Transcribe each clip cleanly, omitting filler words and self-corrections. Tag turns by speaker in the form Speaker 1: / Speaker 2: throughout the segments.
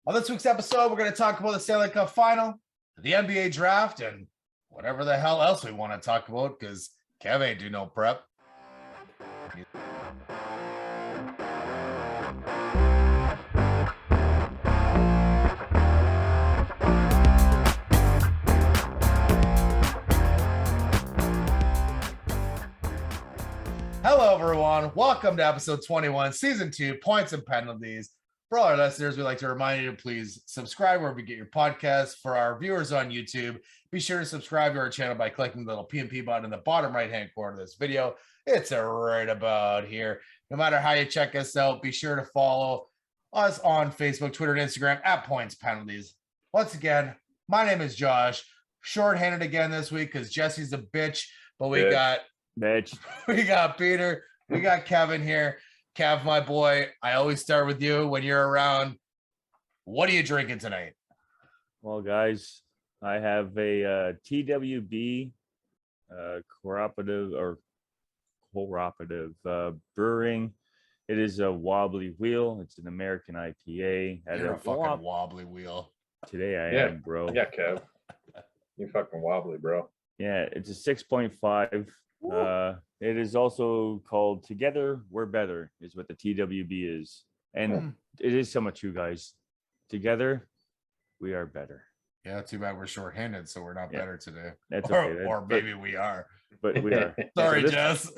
Speaker 1: On this week's episode, we're going to talk about the Stanley Cup Final, the NBA Draft, and whatever the hell else we want to talk about, because Kev ain't do no prep. Hello, everyone. Welcome to episode 21, season 2, Points and Penalties. For all our listeners, we'd like to remind you to please subscribe wherever you get your podcasts. For our viewers on YouTube, be sure to subscribe to our channel by clicking the little P&P button in the bottom right-hand corner of this video. It's right about here. No matter how you check us out, be sure to follow us on Facebook, Twitter, and Instagram at Points Penalties. Once again, my name is Josh. Short-handed again this week because Jesse's a bitch, but we got Peter, we got Kevin here. Kev, my boy, I always start with you when you're around. What are you drinking tonight?
Speaker 2: Well, guys, I have a TWB cooperative brewing. It is a wobbly wheel. It's an American IPA.
Speaker 1: You're a fucking wobbly wheel.
Speaker 2: Today I am, bro.
Speaker 3: Yeah, Kev. You fucking wobbly, bro.
Speaker 2: Yeah, it's a 6.5. It is also called Together We're Better is what the TWB is. And it is somewhat true, guys. Together we are better.
Speaker 1: Yeah, too bad we're short-handed, so we're not better today.
Speaker 2: That's
Speaker 1: okay. Or maybe we are.
Speaker 2: But we are.
Speaker 1: Sorry, Jess.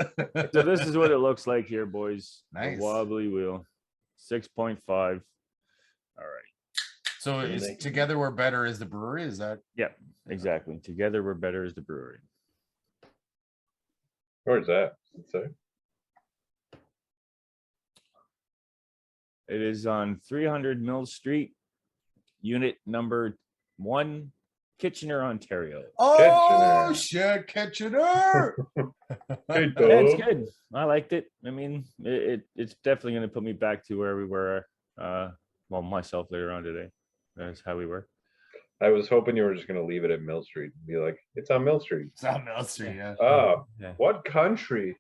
Speaker 2: So this is what it looks like here, boys.
Speaker 1: Nice.
Speaker 2: A wobbly wheel. 6.5. All right.
Speaker 1: So is Together We're Better is the brewery? Is that?
Speaker 2: Yeah, exactly. Together We're Better is the brewery.
Speaker 3: Where's that?
Speaker 2: It is on 300 Mill Street, unit number 1, Kitchener, Ontario.
Speaker 1: Oh, shit, Kitchener.
Speaker 2: It's good. I liked it. I mean, it's definitely going to put me back to where we were, myself later on today. That's how we were.
Speaker 3: I was hoping you were just going to leave it at Mill Street and be like, it's on Mill Street.
Speaker 1: It's on Mill Street, yeah.
Speaker 3: Oh, yeah. What country?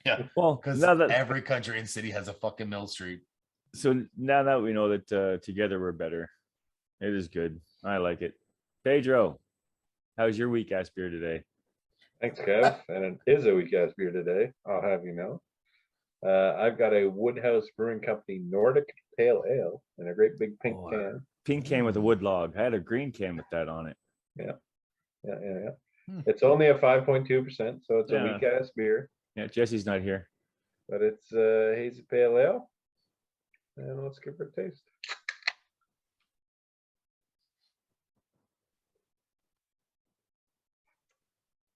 Speaker 1: Yeah,
Speaker 2: well,
Speaker 1: because every country and city has a fucking Mill Street.
Speaker 2: So now that we know that Together We're Better, it is good. I like it. Pedro, how's your weak-ass beer today?
Speaker 3: Thanks, Kev. And it is a weak-ass beer today, I'll have you know. I've got a Woodhouse Brewing Company Nordic Pale Ale in a great big pink can.
Speaker 2: Pink can with a wood log. I had a green can with that on it.
Speaker 3: Yeah. It's only a 5.2%, so it's a weak ass beer.
Speaker 2: Yeah, Jesse's not here.
Speaker 3: But it's a hazy pale ale. And let's give it a taste.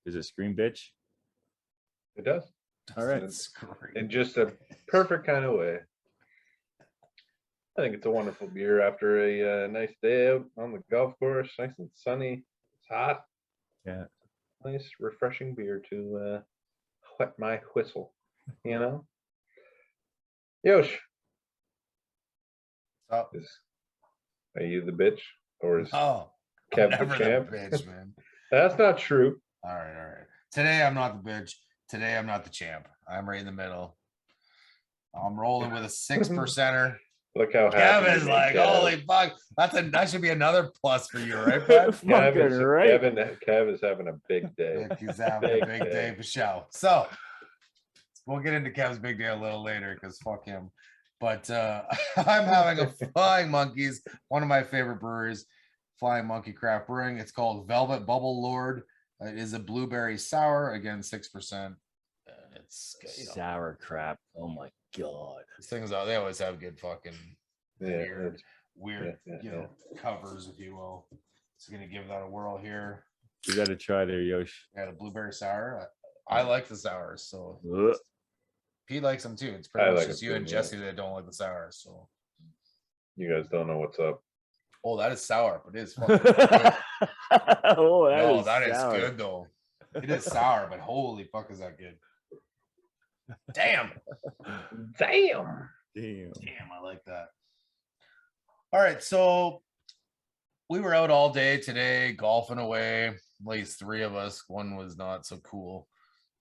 Speaker 2: Does it scream bitch?
Speaker 3: It does.
Speaker 2: All right.
Speaker 3: In just a perfect kind of way. I think it's a wonderful beer after a nice day out on the golf course, nice and sunny. It's hot.
Speaker 2: Yeah.
Speaker 3: Nice, refreshing beer to wet my whistle, you know? Yosh. Are you the bitch? Or is Kev the champ?
Speaker 1: The bitch, man.
Speaker 3: That's not true.
Speaker 1: All right. Today I'm not the bitch. Today I'm not the champ. I'm right in the middle. I'm rolling with a 6%er.
Speaker 3: Look how
Speaker 1: happy Kevin's like, holy fuck. That should be another plus for you, right, Brad?
Speaker 3: Kev is having a big day.
Speaker 1: He's having a big day for sure. So we'll get into Kev's big day a little later because fuck him. But I'm having a Flying Monkeys, one of my favorite breweries, Flying Monkey Craft Brewing. It's called Velvet Bubble Lord. It is a blueberry sour, again 6%. It's
Speaker 2: sour crap. Oh my god!
Speaker 1: These things they always have good fucking weird covers, if you will. Just gonna give that a whirl here.
Speaker 2: You got to try there, Yosh.
Speaker 1: Yeah, the blueberry sour. I like the sours, so Pete likes them too. It's pretty much just you and Jesse that don't like the sours. So
Speaker 3: you guys don't know what's up.
Speaker 1: Oh, that is sour, but it is fucking good. That is good though. It is sour, but holy fuck, is that good? Damn, I like that. All right, so we were out all day today golfing away. At least 3 of us. One was not so cool.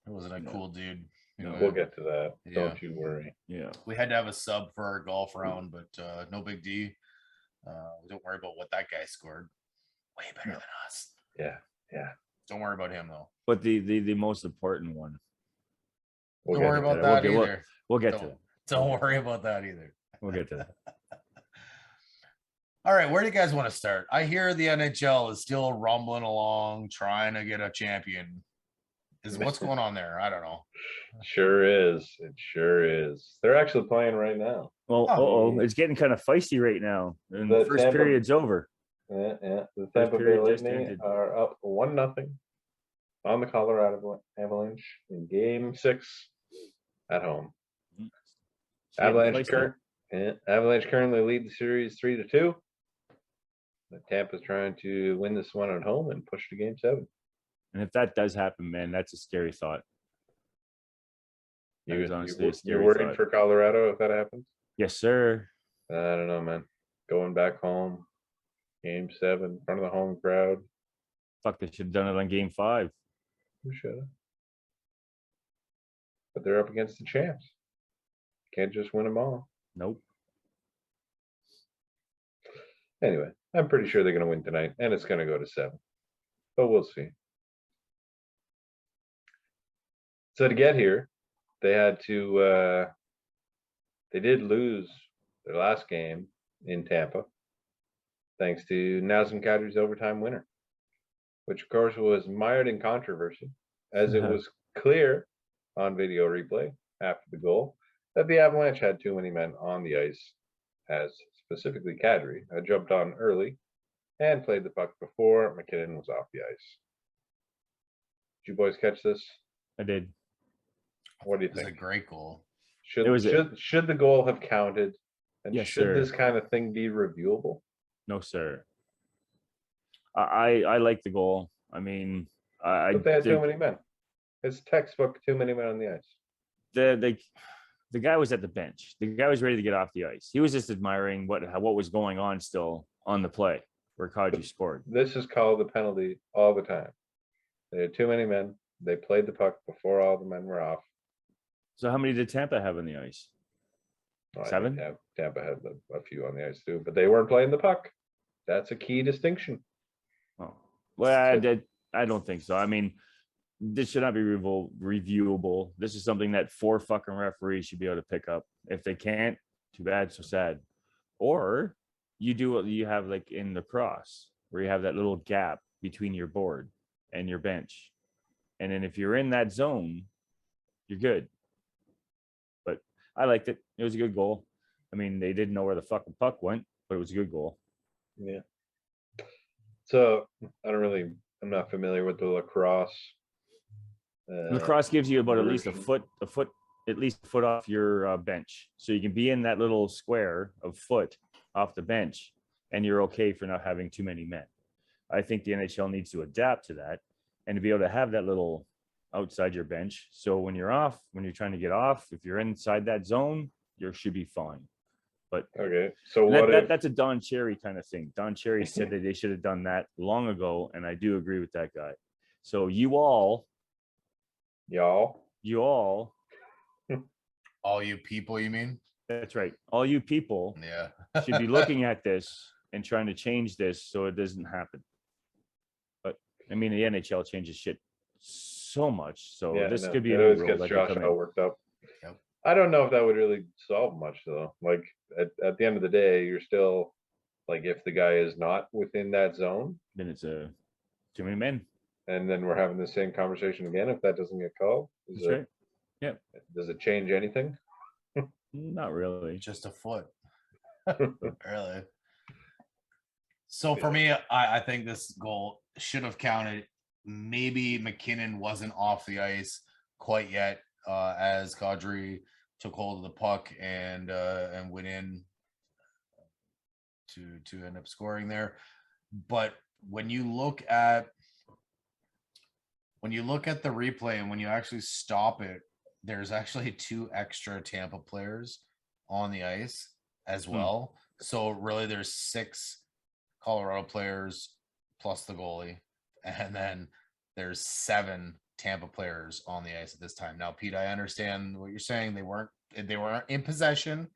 Speaker 1: It wasn't a cool dude.
Speaker 3: We'll get to that. Don't you worry.
Speaker 1: Yeah, we had to have a sub for our golf round, but no big D. Don't worry about what that guy scored. Way better than us.
Speaker 3: Yeah.
Speaker 1: Don't worry about him though.
Speaker 2: But the most important one.
Speaker 3: We'll
Speaker 1: Don't
Speaker 3: get
Speaker 1: worry
Speaker 3: to
Speaker 1: about
Speaker 3: that.
Speaker 1: that
Speaker 2: We'll
Speaker 1: either.
Speaker 2: We'll get to that.
Speaker 1: Don't worry about that either.
Speaker 2: We'll get to that.
Speaker 1: All right, where do you guys want to start? I hear the NHL is still rumbling along, trying to get a champion. What's going on there? I don't know.
Speaker 3: Sure is. It sure is. They're actually playing right now.
Speaker 2: Well, it's getting kind of feisty right now. And the first period's over.
Speaker 3: Yeah. The Tampa Bay Lightning are up 1-0 on the Colorado Avalanche in Game 6 at home. Avalanche currently lead the series 3-2. Tampa's trying to win this one at home and push to Game 7.
Speaker 2: And if that does happen, man, that's a scary thought.
Speaker 3: You're worried for Colorado if that happens?
Speaker 2: Yes, sir.
Speaker 3: I don't know, man. Going back home, Game 7, in front of the home crowd.
Speaker 2: Fuck, they should have done it on Game 5.
Speaker 3: We should have. But they're up against the champs. Can't just win them all.
Speaker 2: Nope.
Speaker 3: Anyway, I'm pretty sure they're going to win tonight, and it's going to go to 7. But we'll see. So to get here, they did lose their last game in Tampa, thanks to Nazem Kadri's overtime winner, which of course was mired in controversy, as it was clear on video replay after the goal that the Avalanche had too many men on the ice, as specifically Kadri had jumped on early and played the puck before McKinnon was off the ice. Did you boys catch this?
Speaker 2: I did.
Speaker 3: What do you think?
Speaker 1: It was a great goal.
Speaker 3: Should the goal have counted? And
Speaker 2: yes,
Speaker 3: should
Speaker 2: sir.
Speaker 3: this kind of thing be reviewable?
Speaker 2: No, sir. I like the goal. I mean,
Speaker 3: but they had too many men. It's textbook too many men on the ice.
Speaker 2: The guy was at the bench. The guy was ready to get off the ice. He was just admiring what was going on still on the play where Kadri scored.
Speaker 3: This is called the penalty all the time. They had too many men. They played the puck before all the men were off.
Speaker 2: So how many did Tampa have on the ice? 7?
Speaker 3: Tampa had a few on the ice too, but they weren't playing the puck. That's a key distinction.
Speaker 2: Oh, well, I don't think so. I mean, this should not be reviewable. This is something that 4 fucking referees should be able to pick up. If they can't, too bad, so sad. Or you do what you have like in lacrosse, where you have that little gap between your board and your bench. And then if you're in that zone, you're good. But I liked it. It was a good goal. I mean, they didn't know where the fucking puck went, but it was a good goal.
Speaker 3: Yeah. So I'm not familiar with the lacrosse.
Speaker 2: Lacrosse gives you about at least a foot off your bench. So you can be in that little square of foot off the bench and you're okay for not having too many men. I think the NHL needs to adapt to that and to be able to have that little outside your bench. So when you're trying to get off, if you're inside that zone, you should be fine. But
Speaker 3: okay, so
Speaker 2: that's a Don Cherry kind of thing. Don Cherry said that they should have done that long ago, and I do agree with that guy. So y'all,
Speaker 1: all you people, you mean?
Speaker 2: That's right. All you people should be looking at this and trying to change this so it doesn't happen. But I mean, the NHL changes shit so much. So this could be a new rule that could come in.
Speaker 3: Worked up. Yep. I don't know if that would really solve much though. Like at the end of the day, you're still like, if the guy is not within that zone,
Speaker 2: then it's too many men.
Speaker 3: And then we're having the same conversation again if that doesn't get called.
Speaker 2: That's right. Yeah.
Speaker 3: Does it change anything?
Speaker 2: Not really.
Speaker 1: Just a foot. Really. So for me, I think this goal should have counted. Maybe McKinnon wasn't off the ice quite yet as Kadri took hold of the puck and went in to end up scoring there. But when you look at the replay and when you actually stop it, there's actually 2 extra Tampa players on the ice as well. So really there's 6 Colorado players plus the goalie, and then there's 7 Tampa players on the ice at this time. Now, Pete, I understand what you're saying. They weren't in possession,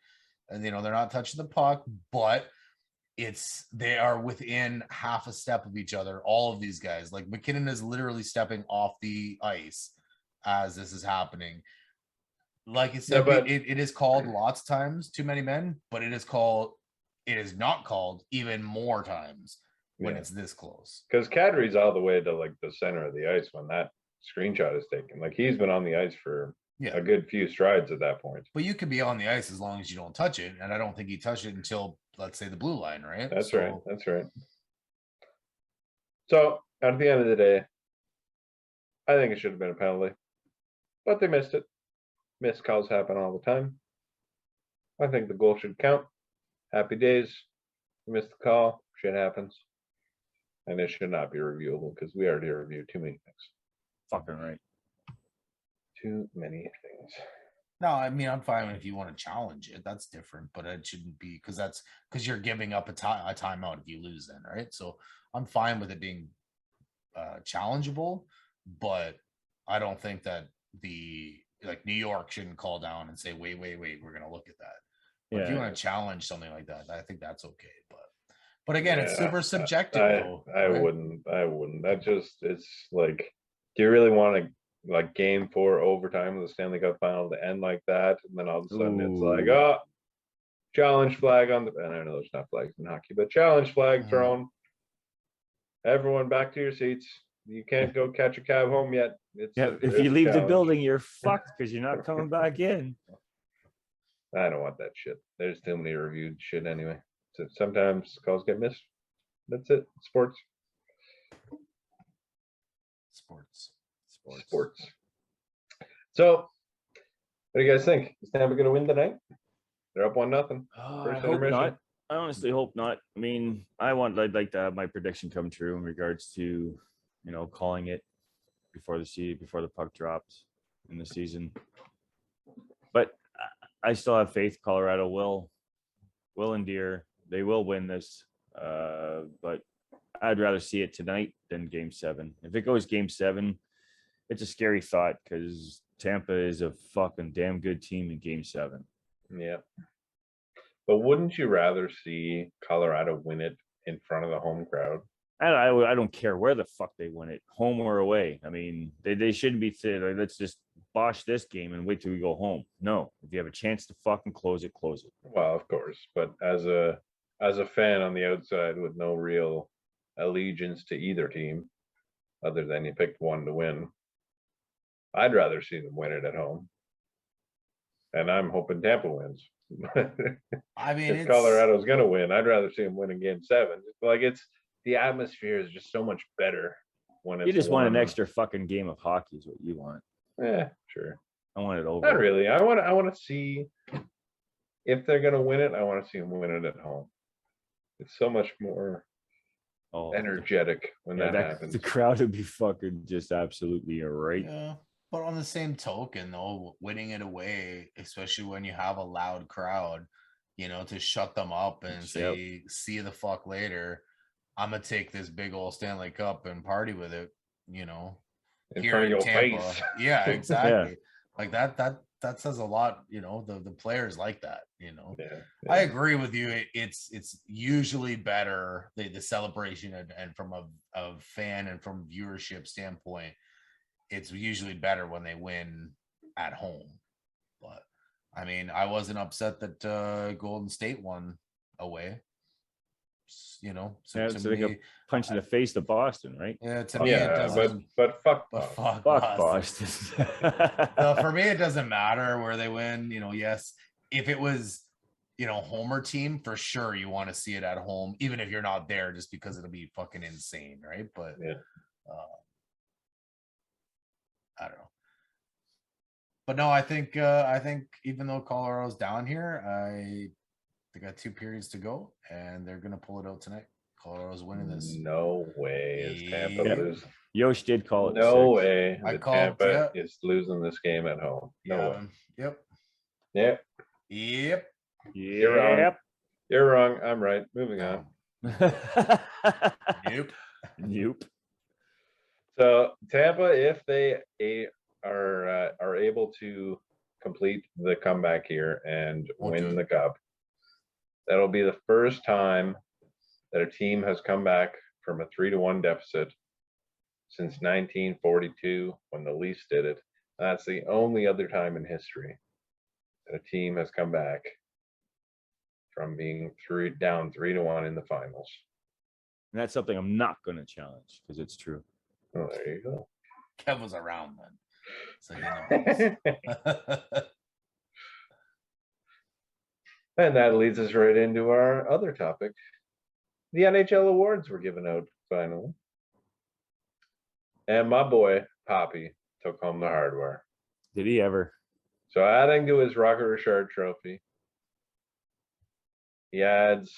Speaker 1: and they're not touching the puck, but they are within half a step of each other. All of these guys, like McKinnon is literally stepping off the ice as this is happening. Like I said, it is called lots of times too many men, but it is not called even more times when it's this close.
Speaker 3: Because Kadri's all the way to like the center of the ice when that screenshot is taken. Like he's been on the ice for a good few strides at that point.
Speaker 1: But you could be on the ice as long as you don't touch it, and I don't think he touched it until, let's say, the blue line, right?
Speaker 3: That's right. That's right. So at the end of the day, I think it should have been a penalty, but they missed it. Missed calls happen all the time. I think the goal should count. Happy days. You missed the call. Shit happens. And it should not be reviewable because we already reviewed too many things.
Speaker 2: Fucking right.
Speaker 3: Too many things.
Speaker 1: No, I mean, I'm fine if you want to challenge it. That's different, but it shouldn't be because you're giving up a timeout if you lose then, right? So I'm fine with it being challengeable, but I don't think that New York shouldn't call down and say, wait, we're going to look at that. But if you want to challenge something like that, I think that's okay. But again, it's super subjective.
Speaker 3: I wouldn't. It's like, do you really want to like game 4 overtime of the Stanley Cup final to end like that? And then all of a sudden it's like, oh, challenge flag on the, and I know there's not flags in hockey, but challenge flag thrown. Everyone back to your seats. You can't go catch a cab home yet.
Speaker 2: If you leave the building, you're fucked because you're not coming back in.
Speaker 3: I don't want that shit. There's too many reviewed shit anyway. So sometimes calls get missed. That's it. Sports. So, what do you guys think? Is Tampa going to win tonight? They're up 1-0.
Speaker 2: I hope not. I honestly hope not. I mean, I'd like to have my prediction come true in regards to, calling it before the puck drops in the season. But I still have faith Colorado will endear. They will win this. But I'd rather see it tonight than Game 7. If it goes Game 7, it's a scary thought because Tampa is a fucking damn good team in Game 7.
Speaker 3: Yeah. But wouldn't you rather see Colorado win it in front of the home crowd?
Speaker 2: I don't care where the fuck they win it, home or away. I mean, they shouldn't be saying, like, let's just bosh this game and wait till we go home. No, if you have a chance to fucking close it, close it.
Speaker 3: Well, of course, but as a fan on the outside with no real allegiance to either team, other than you picked one to win, I'd rather see them win it at home. And I'm hoping Tampa wins.
Speaker 1: I mean,
Speaker 3: if Colorado's going to win, I'd rather see them win in Game 7. Like the atmosphere is just so much better when it's.
Speaker 2: You just want an extra fucking game of hockey is what you want.
Speaker 3: Yeah, sure.
Speaker 2: I want it over.
Speaker 3: Not really. I want to see if they're going to win it. I want to see them win it at home. It's so much more energetic when that happens.
Speaker 2: The crowd would be fucking just absolutely right.
Speaker 1: Yeah. But on the same token, though, winning it away, especially when you have a loud crowd, to shut them up and say, see you the fuck later. I'm going to take this big old Stanley Cup and party with it,
Speaker 3: in front of your Tampa. Face.
Speaker 1: Yeah, exactly. Like that says a lot, the players like that, Yeah. I agree with you. It's usually better, the celebration and from a fan and from viewership standpoint, it's usually better when they win at home. But I mean, I wasn't upset that Golden State won away.
Speaker 2: It's like a punch in the face to Boston, right?
Speaker 1: Yeah, to me it doesn't.
Speaker 3: But fuck
Speaker 2: Boston.
Speaker 1: For me, it doesn't matter where they win. Yes, if it was, Homer team, for sure you want to see it at home, even if you're not there, just because it'll be fucking insane, right? But I don't know. But no, I think even though Colorado's down here, they got 2 periods to go, and they're gonna pull it out tonight. Colorado's winning this.
Speaker 3: No way is Tampa losing.
Speaker 2: Yosh did call it.
Speaker 3: No way. Tampa is losing this game at home. No way. Yep. You're wrong. You're wrong. I'm right. Moving on.
Speaker 1: Nope.
Speaker 3: So Tampa, if they are able to complete the comeback here and win the cup, that'll be the first time that a team has come back from a 3-1 deficit since 1942 when the Leafs did it. That's the only other time in history that a team has come back from being down 3-1 in the finals.
Speaker 2: And that's something I'm not going to challenge because it's true.
Speaker 3: Oh, there you go.
Speaker 1: Kev was around then, so he knows.
Speaker 3: And that leads us right into our other topic. The NHL awards were given out finally. And my boy, Papi, took home the hardware.
Speaker 2: Did he ever?
Speaker 3: So adding to his Rocket Richard trophy, he adds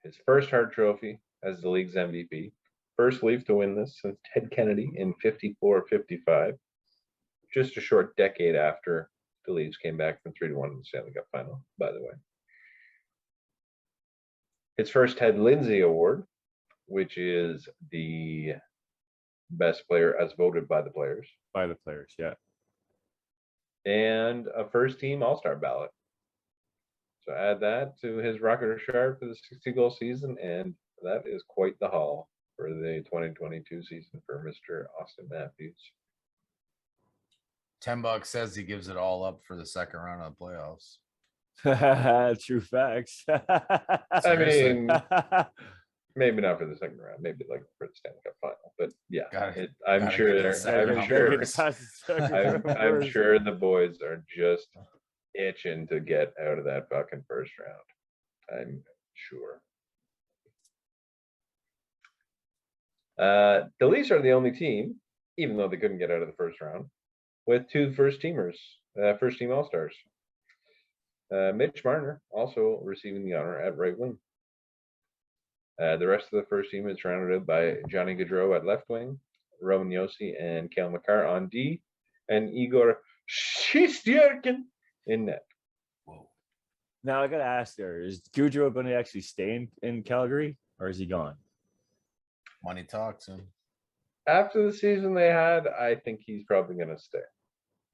Speaker 3: his first Hart Trophy as the league's MVP. First Leaf to win this since Ted Kennedy in 54-55. Just a short decade after the Leafs came back from 3-1 in the Stanley Cup final, by the way. His first Ted Lindsay Award, which is the best player as voted by the players.
Speaker 2: By the players, yeah.
Speaker 3: And a first team All-Star ballot. So add that to his Rocket Richard for the 60-goal season, and that is quite the haul for the 2022 season for Mr. Austin Matthews.
Speaker 1: $10 says he gives it all up for the second round of the playoffs.
Speaker 2: True facts.
Speaker 3: I mean, maybe not for the second round, maybe like for the Stanley Cup final. But yeah, I'm sure the boys are just itching to get out of that fucking first round. I'm sure. The Leafs are the only team, even though they couldn't get out of the first round, with two first team All-Stars. Mitch Marner also receiving the honor at right wing. The rest of the first team is rounded out by Johnny Gaudreau at left wing, Roman Josi and Cale Makar on D, and Igor Shesterkin in net.
Speaker 1: Whoa.
Speaker 2: Now I gotta ask there, is Gaudreau going to actually stay in Calgary or is he gone?
Speaker 1: Money talks him.
Speaker 3: After the season they had, I think he's probably going to stay.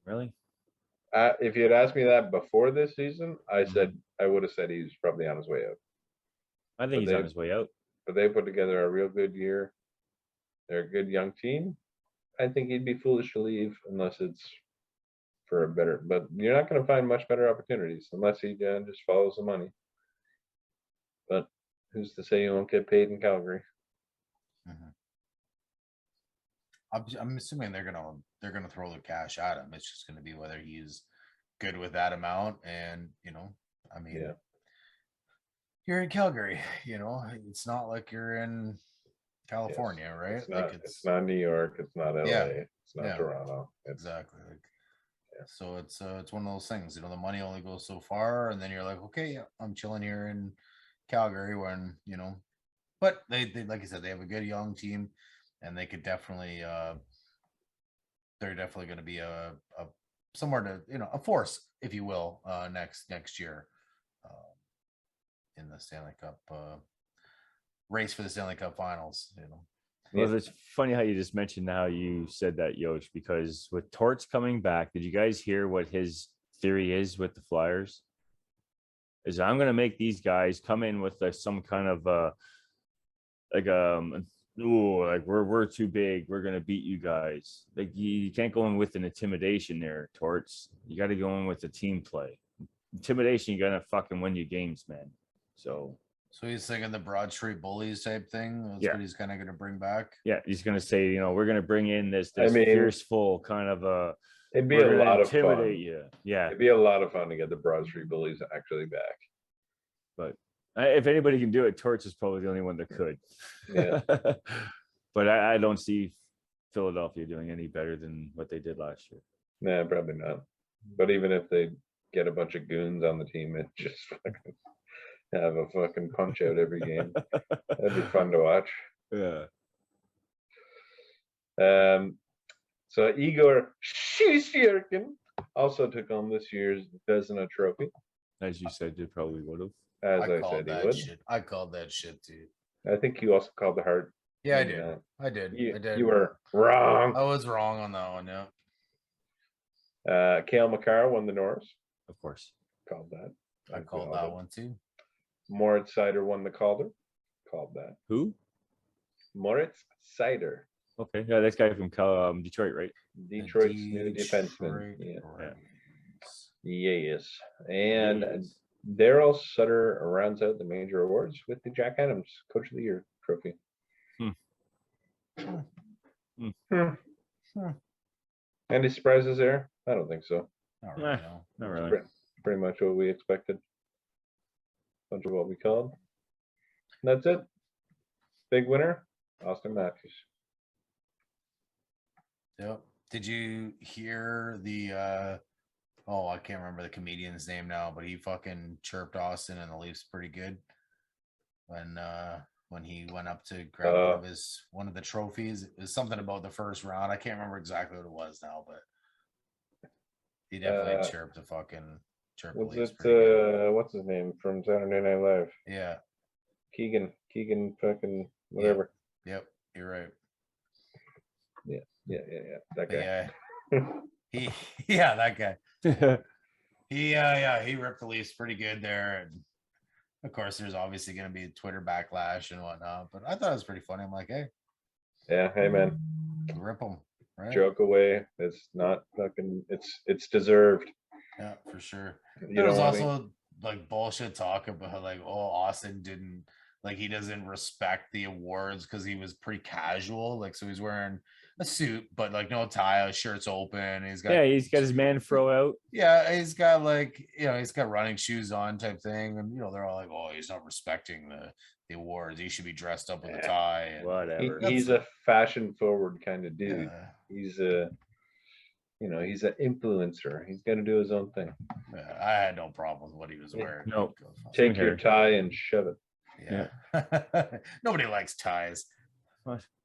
Speaker 2: Really?
Speaker 3: If you had asked me that before this season, I would have said he's probably on his way out.
Speaker 2: I think he's on his way out.
Speaker 3: But they put together a real good year. They're a good young team. I think he'd be foolish to leave unless it's for a better. But you're not going to find much better opportunities unless he just follows the money. But who's to say you won't get paid in Calgary?
Speaker 1: Mm-hmm. I'm assuming they're gonna throw the cash at him. It's just gonna be whether he's good with that amount, and I mean, you're in Calgary. It's not like you're in California, right?
Speaker 3: It's not New York. It's not LA. It's not Toronto.
Speaker 1: Exactly. So it's one of those things. The money only goes so far, and then you're like, okay, I'm chilling here in Calgary when But they like I said, they have a good young team. And they could definitely, they're definitely going to be a somewhere to a force, if you will, next year, in the Stanley Cup race for the Stanley Cup Finals.
Speaker 2: Well, it's funny how you just mentioned how you said that, Yosh, because with Torts coming back, did you guys hear what his theory is with the Flyers? Is I'm going to make these guys come in with some kind of we're too big, we're gonna beat you guys. Like you can't go in with an intimidation there, Torts. You got to go in with the team play. Intimidation, you're gonna fucking win your games, man. So
Speaker 1: he's thinking the Broad Street Bullies type thing. That's what he's kind of gonna bring back.
Speaker 2: Yeah, he's gonna say, we're gonna bring in this fearful kind of
Speaker 3: it'd be a lot of fun.
Speaker 2: You. Yeah,
Speaker 3: it'd be a lot of fun to get the Broad Street Bullies actually back.
Speaker 2: But if anybody can do it, Torts is probably the only one that could.
Speaker 3: Yeah.
Speaker 2: But I don't see Philadelphia doing any better than what they did last year.
Speaker 3: Nah, probably not. But even if they get a bunch of goons on the team and just fucking have a fucking punch out every game, that'd be fun to watch.
Speaker 2: Yeah.
Speaker 3: So Igor Shesterkin also took home this year's Vezina Trophy.
Speaker 2: As you said, you probably would have.
Speaker 3: As I said he would.
Speaker 1: I called that shit, dude.
Speaker 3: I think you also called the Hart.
Speaker 1: Yeah, I did.
Speaker 3: You were wrong.
Speaker 1: I was wrong on that one,
Speaker 3: yeah. Cale Makar won the Norris.
Speaker 2: Of course.
Speaker 3: Called that.
Speaker 1: I called that one too.
Speaker 3: Moritz Seider won the Calder. called that.
Speaker 2: Who?
Speaker 3: Moritz Seider,
Speaker 2: Okay, yeah, this guy from Detroit, right?
Speaker 3: Detroit's new defenseman.
Speaker 1: Detroit
Speaker 3: Yeah. Yes. And
Speaker 2: Yes.
Speaker 3: Daryl Sutter rounds out the major awards with the Jack Adams Coach of the Year trophy. Any surprises there? I don't think so.
Speaker 1: Not really, no.
Speaker 2: Not really.
Speaker 3: Pretty much what we expected. Bunch of what we called. And that's it. Big winner, Austin Matthews.
Speaker 1: Yep. Did you hear the I can't remember the comedian's name now, but he fucking chirped Austin and the Leafs pretty good when he went up to grab one of the trophies. It was something about the first round. I can't remember exactly what it was now, but he definitely chirped the
Speaker 3: What's
Speaker 1: Leafs
Speaker 3: it?
Speaker 1: pretty good.
Speaker 3: What's his name from Saturday Night Live?
Speaker 1: Yeah.
Speaker 3: Keegan, fucking whatever.
Speaker 1: Yep. You're right.
Speaker 3: Yeah. That guy.
Speaker 1: Yeah. That guy. He ripped the Leafs pretty good there, and of course there's obviously going to be Twitter backlash and whatnot, but I thought it was pretty funny. I'm like, hey
Speaker 3: man,
Speaker 1: rip them, right?
Speaker 3: joke away. It's not fucking, it's deserved.
Speaker 1: Yeah, for sure.
Speaker 3: You
Speaker 1: There was
Speaker 3: know what I
Speaker 1: also
Speaker 3: mean?
Speaker 1: like bullshit talk about like, Austin didn't, like, he doesn't respect the awards because he was pretty casual, like, so he's wearing a suit but like no tie, his shirt's open, he's got
Speaker 2: he's got his man fro out.
Speaker 1: Yeah, he's got like, he's got running shoes on type thing, and they're all like, oh, he's not respecting the awards, he should be dressed up with a tie and
Speaker 2: Whatever.
Speaker 3: He's a fashion forward kind of dude.
Speaker 1: Yeah.
Speaker 3: He's a he's an influencer. He's got to do his own thing.
Speaker 1: Yeah, I had no problem with what he was wearing.
Speaker 2: No.
Speaker 3: Take your tie and shove it.
Speaker 1: Yeah. Nobody likes ties.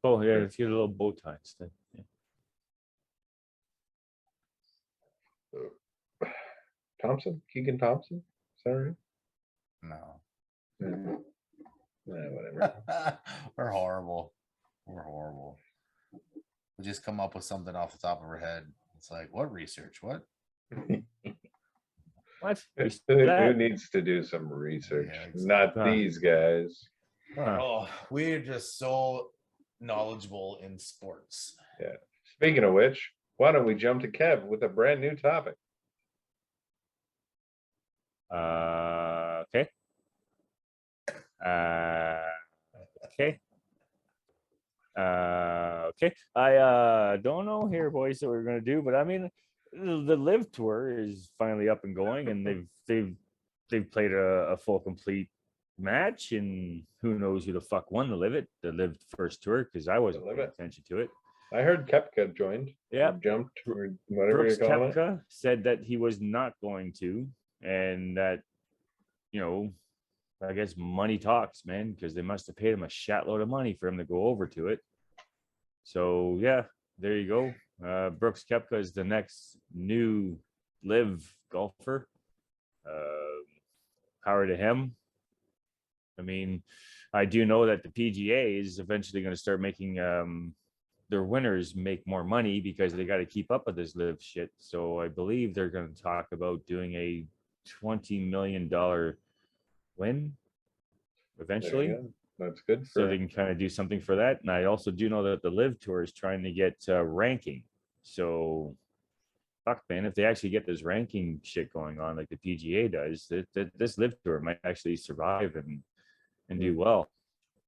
Speaker 2: Oh yeah, let's get a little bow tie instead. Yeah.
Speaker 3: Keegan Thompson? Sorry.
Speaker 1: No.
Speaker 3: Whatever.
Speaker 1: We're horrible. We just come up with something off the top of our head. It's like, what research? What?
Speaker 2: What?
Speaker 3: Who needs to do some research?
Speaker 1: Yeah, exactly.
Speaker 3: Not these guys.
Speaker 1: Oh, we're just so knowledgeable in sports.
Speaker 3: Yeah. Speaking of which, why don't we jump to Kev with a brand new topic?
Speaker 2: Okay. Okay. Okay. I don't know here, boys, what we're gonna do, but I mean, the Live Tour is finally up and going, and they've played a full complete match, and who knows who the fuck won the Live first tour, because I wasn't paying attention to it.
Speaker 3: I heard Koepka joined.
Speaker 2: Yeah,
Speaker 3: jumped or whatever
Speaker 2: Brooks
Speaker 3: you call it.
Speaker 2: Koepka said that he was not going to, and that I guess money talks, man, because they must have paid him a shatload of money for him to go over to it. So yeah, there you go. Brooks Koepka is the next new Live golfer. Power to him. I mean, I do know that the PGA is eventually going to start making their winners make more money because they got to keep up with this Live shit. So I believe they're going to talk about doing a $20 million win eventually.
Speaker 3: That's good.
Speaker 2: So they can kind of do something for that. And I also do know that the Live Tour is trying to get ranking. So fuck, man, if they actually get this ranking shit going on like the PGA does, this Live Tour might actually survive and do well.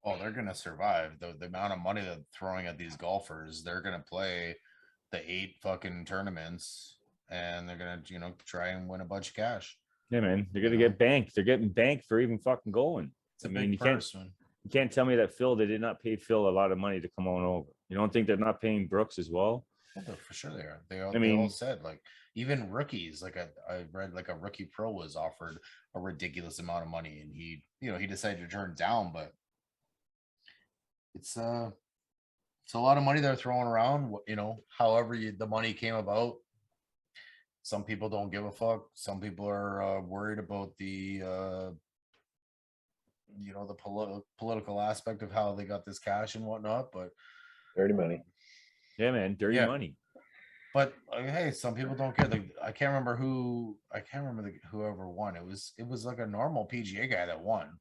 Speaker 1: Oh, they're gonna survive. The amount of money they're throwing at these golfers, they're gonna play the 8 fucking tournaments, and they're gonna try and win a bunch of cash.
Speaker 2: Yeah, man, they're gonna get banked. They're getting banked for even fucking going.
Speaker 1: It's a big purse, man.
Speaker 2: You can't tell me that they did not pay Phil a lot of money to come on over. You don't think they're not paying Brooks as well?
Speaker 1: Oh, for sure they are. They all said, like, even rookies, like I read like a rookie pro was offered a ridiculous amount of money, and he decided to turn it down. But it's a lot of money they're throwing around. However the money came about. Some people don't give a fuck. Some people are worried about the the political aspect of how they got this cash and whatnot. But
Speaker 3: dirty money.
Speaker 2: Yeah, man, dirty money.
Speaker 1: But hey, some people don't care. Like, I can't remember whoever won. It was like a normal PGA guy that won.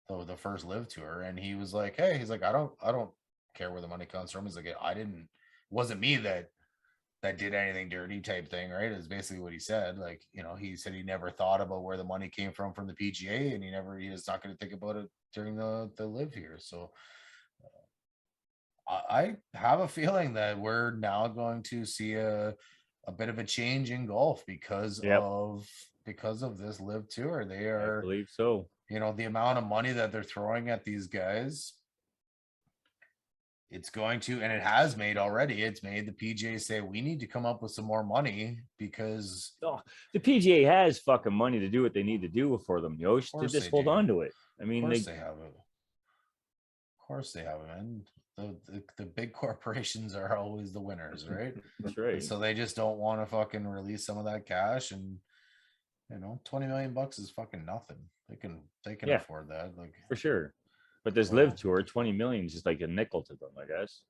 Speaker 1: the first live tour, and he was like, hey, he's like, I don't care where the money comes from. He's like, wasn't me that did anything dirty type thing, right? Is basically what he said. Like, he said he never thought about where the money came from the PGA, and he was not going to think about it during the live here. So I have a feeling that we're now going to see a bit of a change in golf because of this live tour. They are,
Speaker 2: I believe so.
Speaker 1: The amount of money that they're throwing at these guys, it's going to, and it has made already, it's made the PGA say, we need to come up with some more money because
Speaker 2: the PGA has fucking money to do what they need to do for them, Yosh. To just hold on to it. I mean,
Speaker 1: of course they have it. Of course they have it, man. The big corporations are always the winners, right?
Speaker 2: That's right.
Speaker 1: So they just don't want to fucking release some of that cash, and $20 million is fucking nothing. They can afford that, like,
Speaker 2: for sure. But this live tour, 20 million is just like a nickel to them, I guess.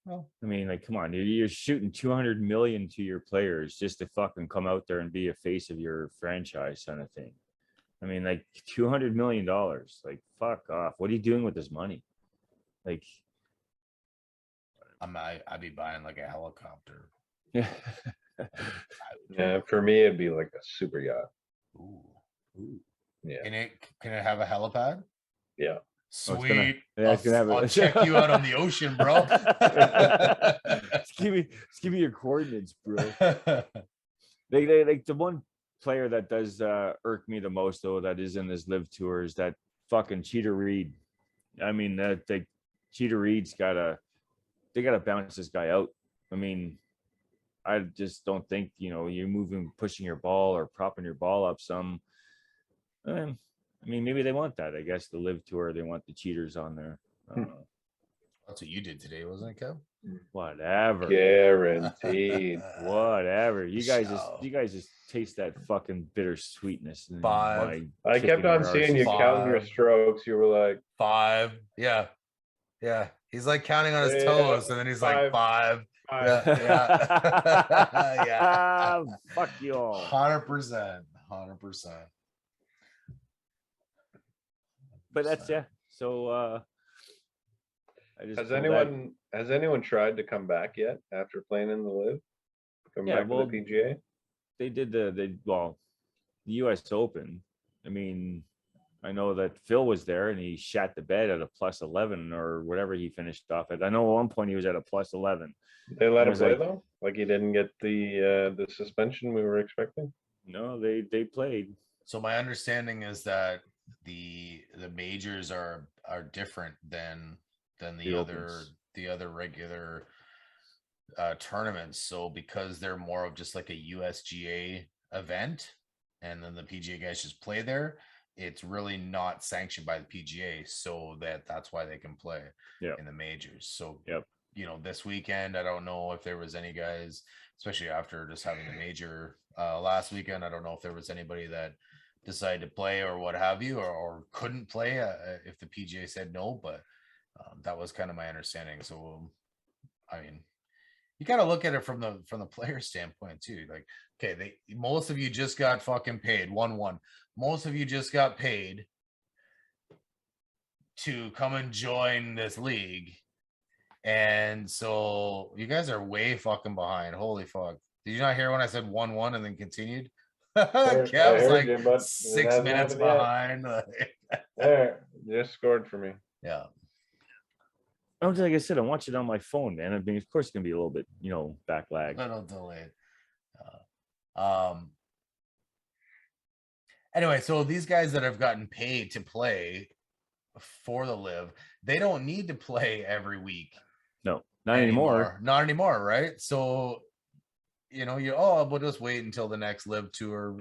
Speaker 1: Well,
Speaker 2: I mean, like, come on, dude, you're shooting 200 million to your players just to fucking come out there and be a face of your franchise kind of thing. I mean, like, $200 million, like, fuck off. What are you doing with this money? Like,
Speaker 1: I'd be buying like a helicopter.
Speaker 2: yeah.
Speaker 3: Yeah, for me, it'd be like a super yacht.
Speaker 1: Ooh.
Speaker 3: Yeah.
Speaker 1: Can it have a helipad?
Speaker 3: Yeah.
Speaker 1: Sweet.
Speaker 2: I'll
Speaker 1: check you out on the ocean, bro.
Speaker 2: Just give me your coordinates, bro. They like the one player that does irk me the most, though, that is in this live tour, is that fucking Cheater Reed. I mean, the Cheater Reed's gotta bounce this guy out. I mean, I just don't think, you're pushing your ball or propping your ball up some. I mean, maybe they want that. I guess the live tour, they want the cheaters on there. I don't know.
Speaker 1: That's what you did today, wasn't it, Kev?
Speaker 2: Whatever.
Speaker 3: Guaranteed.
Speaker 2: Whatever. You guys just taste that fucking bitter sweetness.
Speaker 1: Five.
Speaker 3: I kept on seeing you counting your strokes. You were like
Speaker 1: 5. Yeah. He's like counting on his toes, and then he's like 5. Yeah.
Speaker 2: Fuck you all.
Speaker 1: 100%.
Speaker 2: But that's So I just
Speaker 3: has anyone tried to come back yet after playing in the live? Come back to the PGA?
Speaker 2: They did the US Open. I mean, I know that Phil was there and he shat the bed at a +11 or whatever he finished off at. I know at one point he was at a +11.
Speaker 3: They let him play though? Like he didn't get the suspension we were expecting?
Speaker 2: No, they played.
Speaker 1: So my understanding is that the majors are different than the other regular tournaments. So because they're more of just like a USGA event, and then the PGA guys just play there, it's really not sanctioned by the PGA, so that's why they can play in the majors. So this weekend, I don't know if there was any guys, especially after just having the major last weekend, I don't know if there was anybody that decided to play or what have you, or couldn't play if the PGA said no, but that was kind of my understanding. So I mean, you got to look at it from the player standpoint too. Like, okay, most of you just got fucking paid 1-1. Most of you just got paid to come and join this league, and so you guys are way fucking behind. Holy fuck! Did you not hear when I said 1-1 and then continued? Kev's like you, 6 minutes behind.
Speaker 3: There, just scored for me.
Speaker 2: Yeah. Like I said, I watch it on my phone, man. I mean, of course, it's gonna be a little bit, back lag.
Speaker 1: Little delayed. Anyway, so these guys that have gotten paid to play for the live, they don't need to play every week.
Speaker 2: No, not anymore.
Speaker 1: Not anymore, right? So, we'll just wait until the next live tour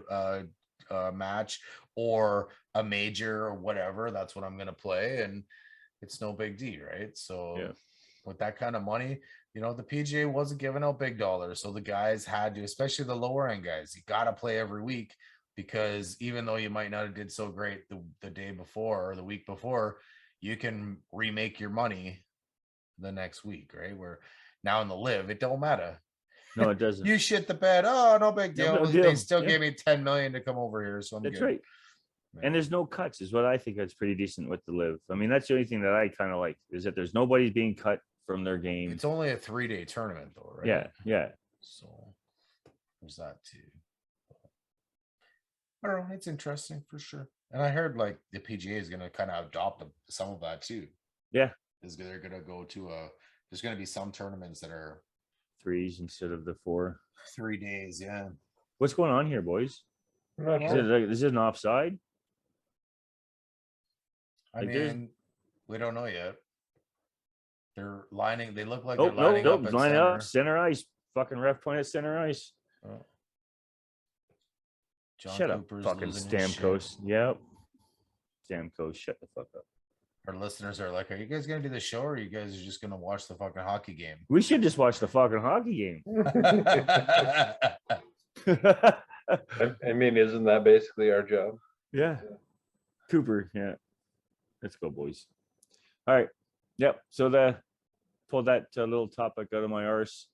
Speaker 1: match or a major or whatever. That's what I'm gonna play, and it's no big deal, right? So with that kind of money, the PGA wasn't giving out big dollars. So the guys had to, especially the lower end guys, you got to play every week, because even though you might not have did so great the day before or the week before, you can remake your money the next week, right? Where now in the live, it don't matter.
Speaker 2: No, it doesn't.
Speaker 1: You shit the bed. Oh, no big deal.
Speaker 2: No deal.
Speaker 1: They still gave me $10 million to come over here. So I'm
Speaker 2: That's
Speaker 1: good.
Speaker 2: Right. And there's no cuts, is what I think that's pretty decent with the live. I mean, that's the only thing that I kind of like is that there's nobody's being cut from their game.
Speaker 1: It's only a 3-day tournament, though, right?
Speaker 2: Yeah, yeah.
Speaker 1: So there's that too. I don't know. It's interesting for sure. And I heard like the PGA is going to kind of adopt some of that too.
Speaker 2: Yeah.
Speaker 1: They're going to go to there's going to be some tournaments that are
Speaker 2: 3s instead of the 4.
Speaker 1: 3 days. Yeah.
Speaker 2: What's going on here, boys?
Speaker 3: I'm not
Speaker 2: Is
Speaker 3: sure.
Speaker 2: it like, is it an offside?
Speaker 1: I
Speaker 2: Like, there's-
Speaker 1: mean, we don't know yet. They're lining. They look like
Speaker 2: Oh,
Speaker 1: they're
Speaker 2: no,
Speaker 1: lining
Speaker 2: no,
Speaker 1: up at
Speaker 2: line
Speaker 1: center.
Speaker 2: up, center ice. Fucking ref point at center ice.
Speaker 1: Oh. John
Speaker 2: Shut
Speaker 1: Cooper's
Speaker 2: up, fucking
Speaker 1: losing his shit.
Speaker 2: Stamkos. Yep. Stamkos, shut the fuck up.
Speaker 1: Our listeners are like, "Are you guys gonna do the show, or are you guys are just gonna watch the fucking hockey game?"
Speaker 2: We should just watch the fucking hockey game.
Speaker 3: I mean, isn't that basically our job?
Speaker 2: Yeah. Cooper, yeah. Let's go, boys. All right. Yep. So pull that little topic out of my arse.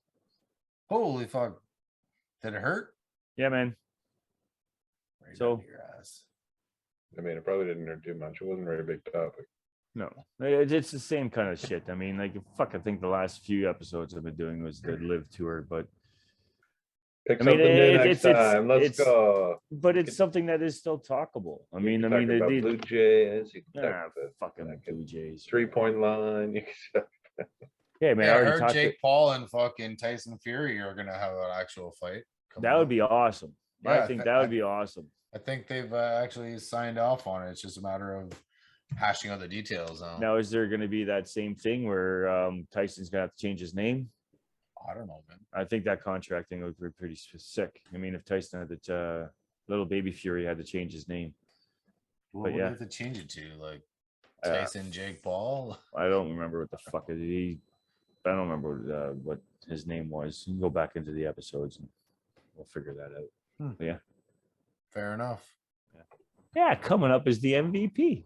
Speaker 1: Holy fuck! Did it hurt?
Speaker 2: Yeah, man.
Speaker 1: Right
Speaker 2: So-
Speaker 1: up your ass.
Speaker 3: I mean, it probably didn't hurt too much. It wasn't a very big topic.
Speaker 2: No, it's the same kind of shit. I mean, like, fuck, I think the last few episodes I've been doing was the live tour, but
Speaker 3: Pick
Speaker 2: I mean,
Speaker 3: something new
Speaker 2: it's-
Speaker 3: next
Speaker 2: it's-
Speaker 3: time. Let's
Speaker 2: it's-
Speaker 3: go.
Speaker 2: it's something that is still talkable. I mean,
Speaker 3: You can talk about
Speaker 2: the
Speaker 3: Blue Jays. You can talk
Speaker 2: ah,
Speaker 3: about
Speaker 2: fucking
Speaker 3: like
Speaker 2: Blue Jays.
Speaker 3: 3-point line. You can
Speaker 2: Yeah, man.
Speaker 1: Yeah,
Speaker 2: I
Speaker 1: I
Speaker 2: already
Speaker 1: heard
Speaker 2: talked.
Speaker 1: Jake Paul and fucking Tyson Fury are gonna have an actual fight. coming
Speaker 2: That would
Speaker 1: up.
Speaker 2: be awesome.
Speaker 1: Yeah,
Speaker 2: I think that would be awesome.
Speaker 1: I think they've actually signed off on it. It's just a matter of hashing out the details now.
Speaker 2: Now, is there going to be that same thing where Tyson's going to have to change his name?
Speaker 1: I don't know, man.
Speaker 2: I think that contract thing would be pretty sick. I mean, if Tyson had the little baby Fury had to change his name,
Speaker 1: What
Speaker 2: But
Speaker 1: would
Speaker 2: yeah.
Speaker 1: they have to change it to? Like
Speaker 2: Uh,
Speaker 1: Tyson, Jake Paul?
Speaker 2: I don't remember what the fuck it is. I don't remember what his name was. You can go back into the episodes and we'll figure that out. But yeah.
Speaker 1: Fair enough.
Speaker 2: Yeah, coming up is the MVP.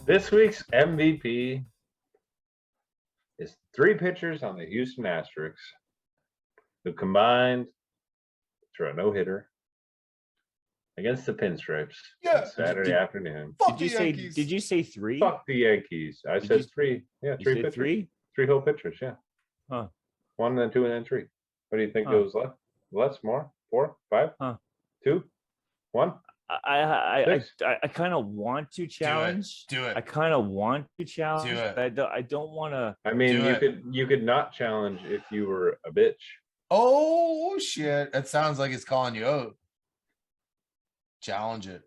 Speaker 3: This week's MVP is 3 pitchers on the Houston Asterisks who combined for a no-hitter against the Pinstripes
Speaker 1: Yeah.
Speaker 3: on Saturday afternoon.
Speaker 1: Fuck
Speaker 2: Did you
Speaker 1: the
Speaker 2: say?
Speaker 1: Yankees.
Speaker 2: Did you say 3?
Speaker 3: Fuck the Yankees. I
Speaker 2: Did
Speaker 3: said
Speaker 2: you-
Speaker 3: 3. Yeah,
Speaker 2: You
Speaker 3: 3
Speaker 2: said
Speaker 3: pitchers.
Speaker 2: 3?
Speaker 3: 3 whole pitchers, yeah.
Speaker 2: Huh.
Speaker 3: 1, then 2, and then 3. What do you think
Speaker 2: Huh.
Speaker 3: goes left? Less, more? 4, 5,
Speaker 2: Huh.
Speaker 3: 2, 1?
Speaker 2: I
Speaker 3: Six.
Speaker 2: kind of want to challenge.
Speaker 1: Do it.
Speaker 2: I kind of want to challenge.
Speaker 1: Do it.
Speaker 2: But I don't want to.
Speaker 3: I mean,
Speaker 1: Do
Speaker 3: you could not challenge if you were a bitch.
Speaker 1: Oh shit! That sounds like it's calling you out. Challenge it.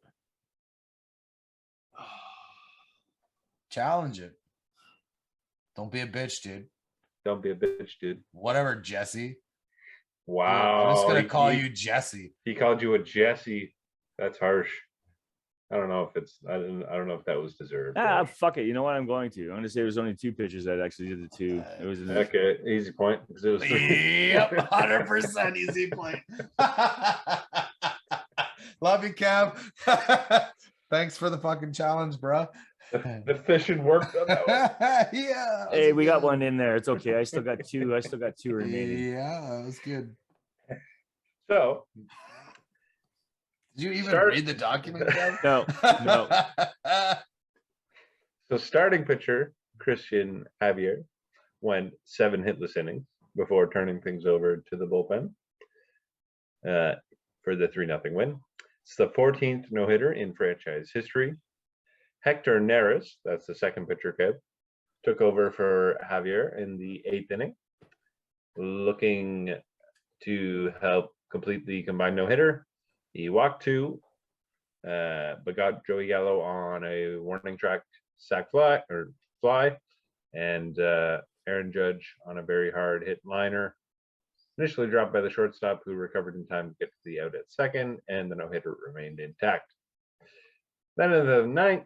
Speaker 1: Challenge it. Don't be a bitch, dude.
Speaker 3: Don't be a bitch, dude.
Speaker 1: Whatever, Jesse.
Speaker 3: Wow.
Speaker 1: I'm just gonna
Speaker 3: he-
Speaker 1: call
Speaker 3: he-
Speaker 1: you Jesse.
Speaker 3: He called you a Jesse. That's harsh. I don't know if it's. I don't know if that was deserved.
Speaker 2: Fuck it. You know what? I'm going to. I'm going to say it was only 2 pitchers that actually did the 2. It was
Speaker 3: Okay, easy point. 'Cause it was
Speaker 1: Yep, 100% easy point. Love you, Kev. Thanks for the fucking challenge, bro.
Speaker 3: the fishing worked on that one.
Speaker 1: Yeah. that
Speaker 2: Hey,
Speaker 1: was
Speaker 2: we got
Speaker 1: good.
Speaker 2: one in there. It's okay. I still got 2. I still got 2 remaining.
Speaker 1: Yeah, that was good.
Speaker 3: So
Speaker 1: Did you even
Speaker 3: Start-
Speaker 1: read the document, Kev?
Speaker 2: No.
Speaker 3: So starting pitcher Christian Javier went 7 hitless innings before turning things over to the bullpen for the 3-0 win. It's the 14th no-hitter in franchise history. Hector Neris, that's the second pitcher, Kev, took over for Javier in the 8th inning, looking to help complete the combined no-hitter. He walked 2, but got Joey Gallo on a warning track sac fly, and Aaron Judge on a very hard hit liner. Initially dropped by the shortstop, who recovered in time to get to the out at second, and the no-hitter remained intact. Then in the 9th,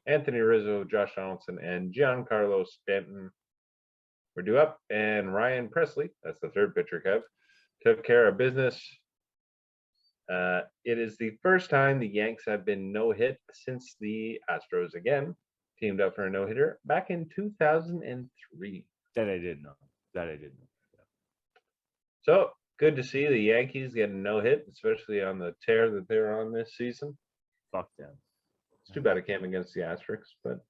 Speaker 3: Anthony Rizzo, Josh Donaldson, and Giancarlo Stanton were due up, and Ryan Presley, that's the third pitcher, Kev, took care of business. It is the first time the Yanks have been no-hit since the Astros again teamed up for a no-hitter back in 2003.
Speaker 2: That I didn't know.
Speaker 3: So good to see the Yankees get a no-hit, especially on the tear that they're on this season.
Speaker 2: Fuck them.
Speaker 3: It's too bad it came against the Asterix, but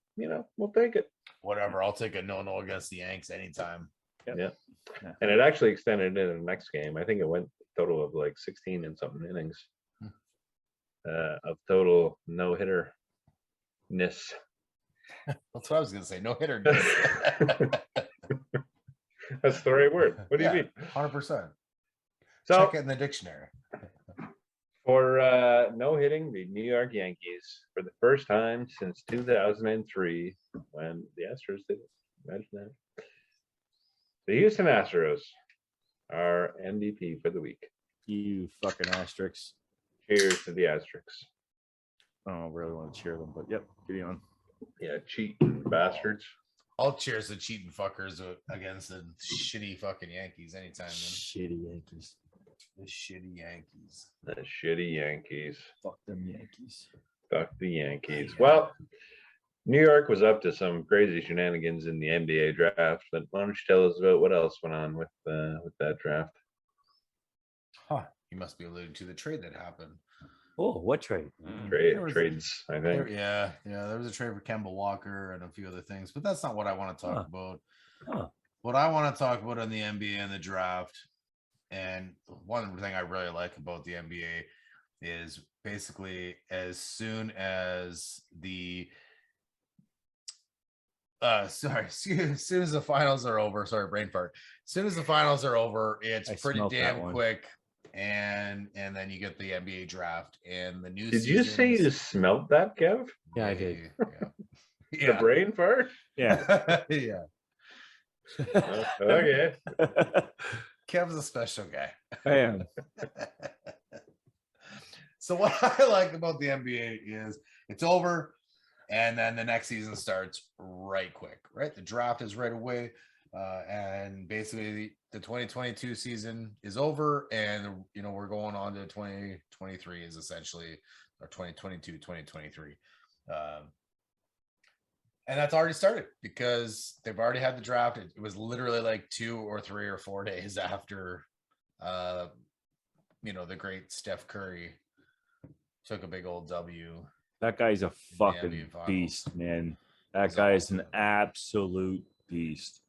Speaker 3: we'll take it.
Speaker 1: Whatever. I'll take a no against the Yanks anytime.
Speaker 2: Yep.
Speaker 3: Yeah. And it actually extended into the next game. I think it went a total of like 16 and something innings of total no-hitter-ness.
Speaker 1: That's what I was gonna say. No hitter.
Speaker 3: That's the right word. What do you mean?
Speaker 1: 100%.
Speaker 3: So
Speaker 1: check it in the dictionary.
Speaker 3: for no hitting the New York Yankees for the first time since 2003, when the Astros did it. Imagine that. The Houston Astros are MVP for the week.
Speaker 2: You fucking Asterix.
Speaker 3: Cheers to the Asterix.
Speaker 2: I don't really want to cheer them, but yep, get on.
Speaker 3: Yeah, cheating bastards.
Speaker 1: I'll cheers the cheating fuckers against the shitty fucking Yankees anytime. Man.
Speaker 2: Shitty Yankees.
Speaker 1: The shitty Yankees.
Speaker 3: The shitty Yankees.
Speaker 2: Fuck them Yankees.
Speaker 3: Fuck the Yankees. Well, New York was up to some crazy shenanigans in the NBA draft, but why don't you tell us about what else went on with that draft?
Speaker 1: Huh. You must be alluding to the trade that happened.
Speaker 2: Oh, what trade?
Speaker 3: Trades, I think.
Speaker 1: Yeah. There was a trade for Kemba Walker and a few other things, but that's not what I want to talk about. What I want to talk about in the NBA and the draft, and one thing I really like about the NBA is basically as soon as the as soon as the finals are over, brain fart. As soon as the finals are over, it's pretty damn quick. And then you get the NBA draft and the new
Speaker 3: Did you say you smelled that, Kev?
Speaker 2: Yeah, I did.
Speaker 1: Yeah.
Speaker 3: The brain fart?
Speaker 2: Yeah.
Speaker 1: Yeah.
Speaker 3: Okay.
Speaker 1: Kev's a special guy.
Speaker 2: I am.
Speaker 1: So what I like about the NBA is it's over and then the next season starts right quick, right? The draft is right away. And basically the 2022 season is over and we're going on to 2023 is essentially or 2022 2023 and that's already started because they've already had the draft. It was literally like 2 or 3 or 4 days after the great Steph Curry took a big old W.
Speaker 2: That guy's a fucking beast, man. That guy is an absolute beast.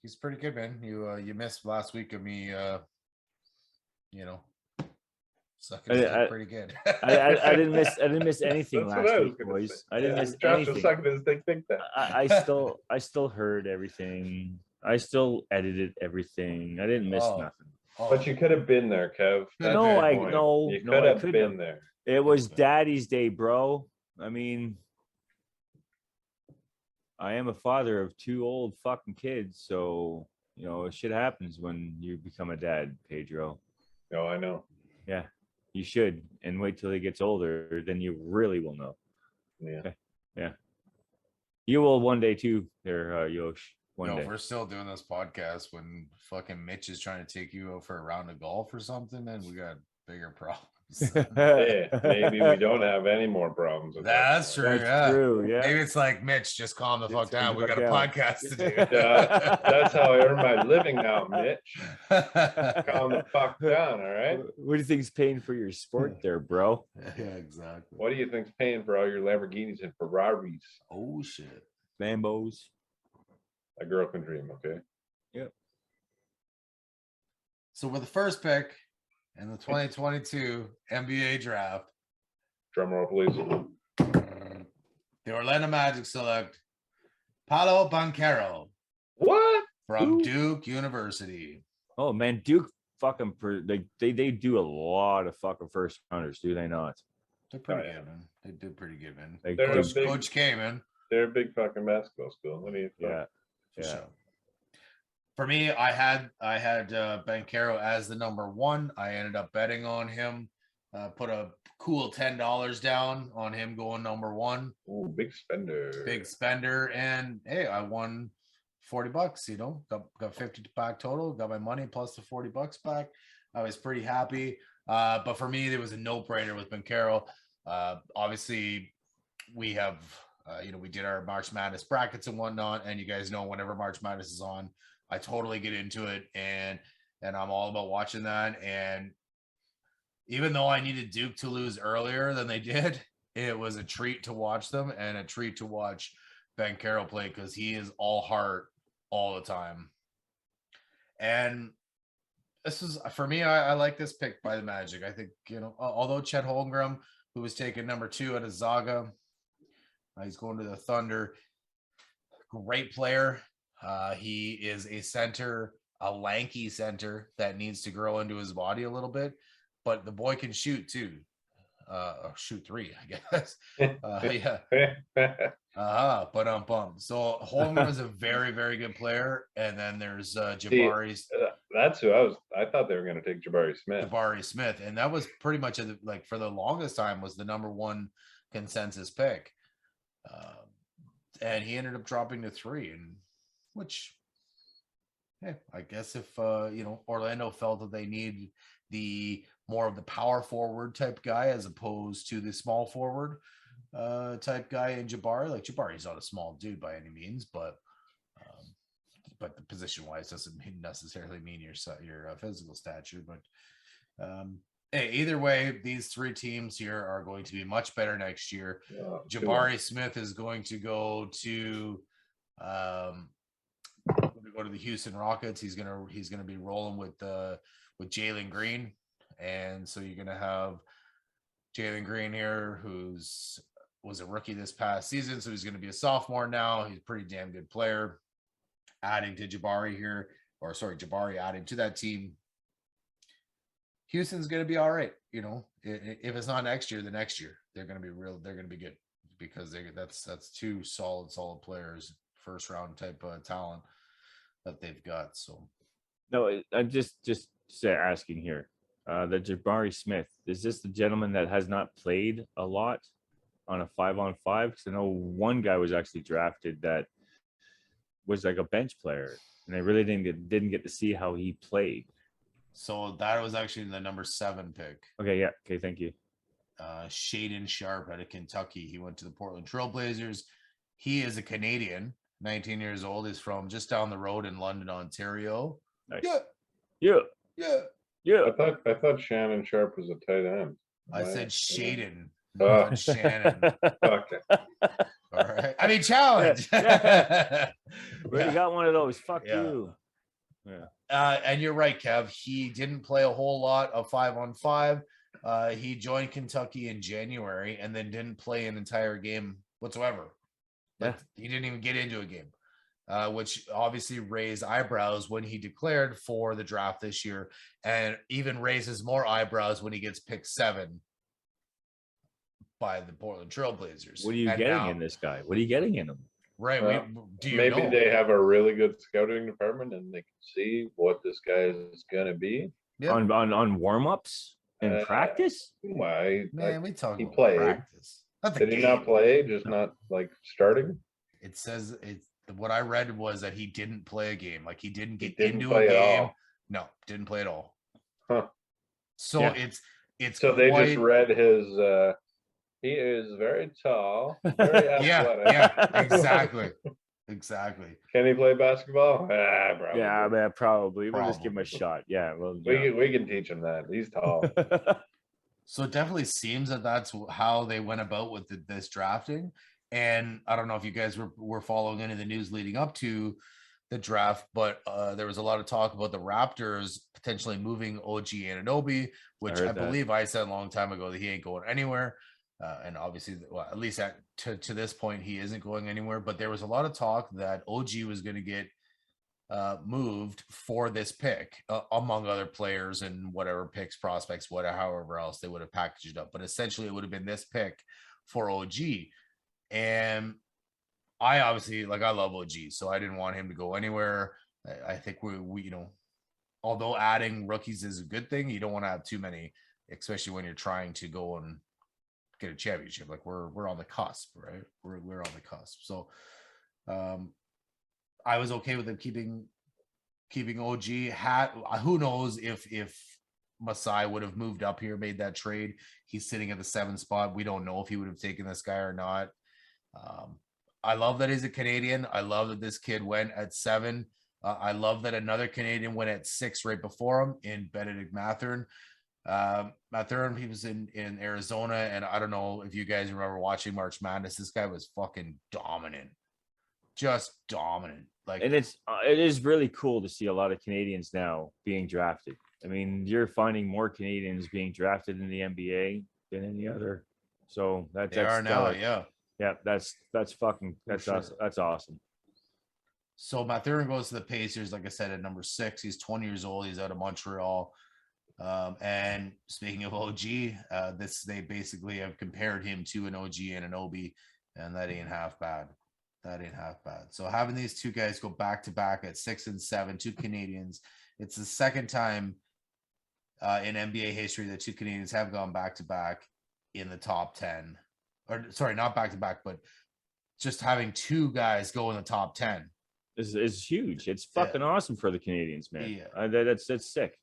Speaker 1: He's pretty good, man. You missed last week of me, sucking his dick pretty good.
Speaker 2: I didn't miss anything
Speaker 3: That's
Speaker 2: last week, boys.
Speaker 3: Say.
Speaker 2: I didn't miss
Speaker 3: Josh
Speaker 2: anything.
Speaker 3: was sucking his dick. Think that.
Speaker 2: I still heard everything. I still edited everything. I didn't miss nothing.
Speaker 3: But you could have been there, Kev.
Speaker 2: You
Speaker 3: could have been there.
Speaker 2: It was Daddy's Day, bro. I mean, I am a father of 2 old fucking kids, so shit happens when you become a dad, Pedro.
Speaker 3: Oh, I know.
Speaker 2: Yeah, you should, and wait till he gets older, then you really will know. Yeah. You will one day too, there, Yosh. One day.
Speaker 1: If we're still doing this podcast when fucking Mitch is trying to take you out for a round of golf or something, then we got bigger problems.
Speaker 3: Hey, maybe we don't have any more problems.
Speaker 1: That's true.
Speaker 2: That's true. Yeah.
Speaker 1: Maybe it's like Mitch, just calm the fuck down. We got a podcast to do.
Speaker 3: That's how I earn my living now, Mitch. Calm the fuck down, all right?
Speaker 2: What do you think's paying for your sport there, bro?
Speaker 1: Yeah, exactly.
Speaker 3: What do you think's paying for all your Lamborghinis and Ferraris?
Speaker 1: Oh shit.
Speaker 2: Lambos.
Speaker 3: A girl can dream, okay?
Speaker 2: Yep.
Speaker 1: So with the first pick in the 2022 NBA draft,
Speaker 3: drum roll, please.
Speaker 1: The Orlando Magic select Paolo Banchero.
Speaker 3: What?
Speaker 1: From Duke University.
Speaker 2: Oh man, Duke fucking they do a lot of fucking first rounders, do they not?
Speaker 1: They're pretty good, man. They did pretty good, man.
Speaker 2: Like,
Speaker 1: Coach K, man.
Speaker 3: They're a big fucking basketball school. What do you think?
Speaker 2: Yeah.
Speaker 1: So, for me, I had Banchero as the number 1. I ended up betting on him. Put a cool $10 down on him going number 1.
Speaker 3: Oh, big spender. And hey, I won $40. Got 50 back total. Got my money plus the $40 back. I was pretty happy. But for me, there was a no-brainer with Banchero. Obviously, we have
Speaker 1: We did our March Madness brackets and whatnot, and you guys know whenever March Madness is on, I totally get into it, and I'm all about watching that. And even though I needed Duke to lose earlier than they did, it was a treat to watch them and a treat to watch Ben Carroll play because he is all heart all the time. And this is, for me, I like this pick by the Magic. I think, although Chet Holmgren, who was taken number 2 out of Zaga, he's going to the Thunder. Great player. He is a center, a lanky center that needs to grow into his body a little bit, but the boy can shoot too. Or shoot 3, I guess. Yeah. So Holmgren is a very, very good player, and then there's Jabari.
Speaker 3: That's who I thought they were going to take Jabari Smith.
Speaker 1: And that was pretty much for the longest time was the number 1 consensus pick. And he ended up dropping to 3, and which, hey, I guess if Orlando felt that they need the more of the power forward type guy as opposed to the small forward type guy in Jabari. Like Jabari's not a small dude by any means, but the position wise doesn't necessarily mean your physical stature. But hey, either way, these 3 teams here are going to be much better next year. Jabari Smith is going to go to the Houston Rockets. He's gonna be rolling with Jalen Green, and so you're gonna have Jalen Green here, was a rookie this past season, so he's gonna be a sophomore now. He's a pretty damn good player. Adding to Jabari here, Jabari adding to that team. Houston's going to be all right. If it's not next year, the next year they're going to be good because that's 2 solid players, first round type talent that they've got. So
Speaker 2: no, I'm just asking here. The Jabari Smith, is this the gentleman that has not played a lot on a 5-on-5? Because I know one guy was actually drafted that was like a bench player, and I really didn't get to see how he played.
Speaker 1: So that was actually the number 7 pick.
Speaker 2: Okay, yeah. Okay, thank you.
Speaker 1: Shaedon Sharpe out of Kentucky. He went to the Portland Trailblazers. He is a Canadian, 19 years old. He's from just down the road in London, Ontario.
Speaker 2: Nice.
Speaker 1: Yeah.
Speaker 3: I thought Shannon Sharp was a tight end.
Speaker 1: I said Shaedon, not Shannon.
Speaker 3: Okay.
Speaker 1: All right. I mean, challenge.
Speaker 2: We already got one of those. Fuck you. Yeah.
Speaker 1: And you're right, Kev. He didn't play a whole lot of 5-on-5. He joined Kentucky in January and then didn't play an entire game whatsoever. Like, he didn't even get into a game, which obviously raised eyebrows when he declared for the draft this year, and even raises more eyebrows when he gets picked 7 by the Portland Trailblazers.
Speaker 2: What are you getting in this guy? What are you getting in him?
Speaker 1: Right.
Speaker 3: Maybe they have a really good scouting department and they can see what this guy is going to be.
Speaker 1: Yeah.
Speaker 2: On warm-ups and practice?
Speaker 3: Why?
Speaker 1: We talk about
Speaker 3: played.
Speaker 1: Practice.
Speaker 3: Did he not play? Just not like starting?
Speaker 1: It says what I read was that he didn't play a game. Like he didn't get
Speaker 3: didn't
Speaker 1: into
Speaker 3: play
Speaker 1: a game.
Speaker 3: at all.
Speaker 1: No, didn't play at all.
Speaker 3: Huh.
Speaker 1: So it's
Speaker 3: so they just read his he is very tall, very athletic.
Speaker 1: Yeah, exactly.
Speaker 3: Can he play basketball? Probably.
Speaker 2: Yeah, man, probably. We'll just give him a shot. Yeah, well,
Speaker 3: we can teach him that. He's tall.
Speaker 1: So it definitely seems that that's how they went about with this drafting. And I don't know if you guys were following any of the news leading up to the draft, but there was a lot of talk about the Raptors potentially moving OG Anunoby, which I believe I said a long time ago that he ain't going anywhere. And obviously, well, at least to this point, he isn't going anywhere. But there was a lot of talk that OG was going to get moved for this pick, among other players and whatever picks, prospects, however else they would have packaged it up. But essentially, it would have been this pick for OG. And I obviously, I love OG, so I didn't want him to go anywhere. I think we although adding rookies is a good thing, you don't want to have too many, especially when you're trying to go and get a championship. Like we're on the cusp, right? We're on the cusp. So I was okay with them keeping OG. Who knows if Masai would have moved up here, made that trade. He's sitting at the 7th spot. We don't know if he would have taken this guy or not. I love that he's a Canadian. I love that this kid went at 7. I love that another Canadian went at 6 right before him in Benedict Mathern. Mathern, he was in Arizona, and I don't know if you guys remember watching March Madness. This guy was fucking dominant, just dominant. Like,
Speaker 2: and it is really cool to see a lot of Canadians now being drafted. I mean, you're finding more Canadians being drafted in the NBA than any other. So that's
Speaker 1: now,
Speaker 2: stellar.
Speaker 1: yeah,
Speaker 2: that's awesome. That's awesome.
Speaker 1: So Mathurin goes to the Pacers, like I said, at number 6. He's 20 years old. He's out of Montreal. And speaking of OG, they basically have compared him to an OG and an OB, and that ain't half bad. So having these two guys go back to back at 6 and 7, 2 Canadians, it's the second time in NBA history that 2 Canadians have gone back to back in the top 10. Or sorry, not back to back, but just having 2 guys go in the top 10
Speaker 2: is huge. It's fucking awesome for the Canadians, man.
Speaker 1: Yeah.
Speaker 2: That's sick.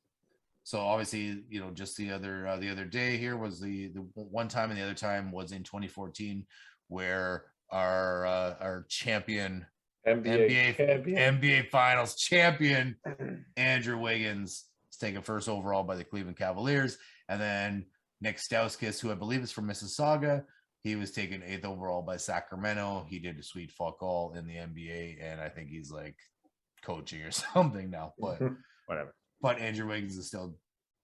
Speaker 1: So obviously, just the other day here was the one time, and the other time was in 2014, where our champion NBA Finals champion Andrew Wiggins is taken first overall by the Cleveland Cavaliers, and then Nick Stauskas, who I believe is from Mississauga, he was taken 8th overall by Sacramento. He did a sweet fuck all in the NBA, and I think he's like coaching or something now, but
Speaker 2: whatever.
Speaker 1: But Andrew Wiggins is still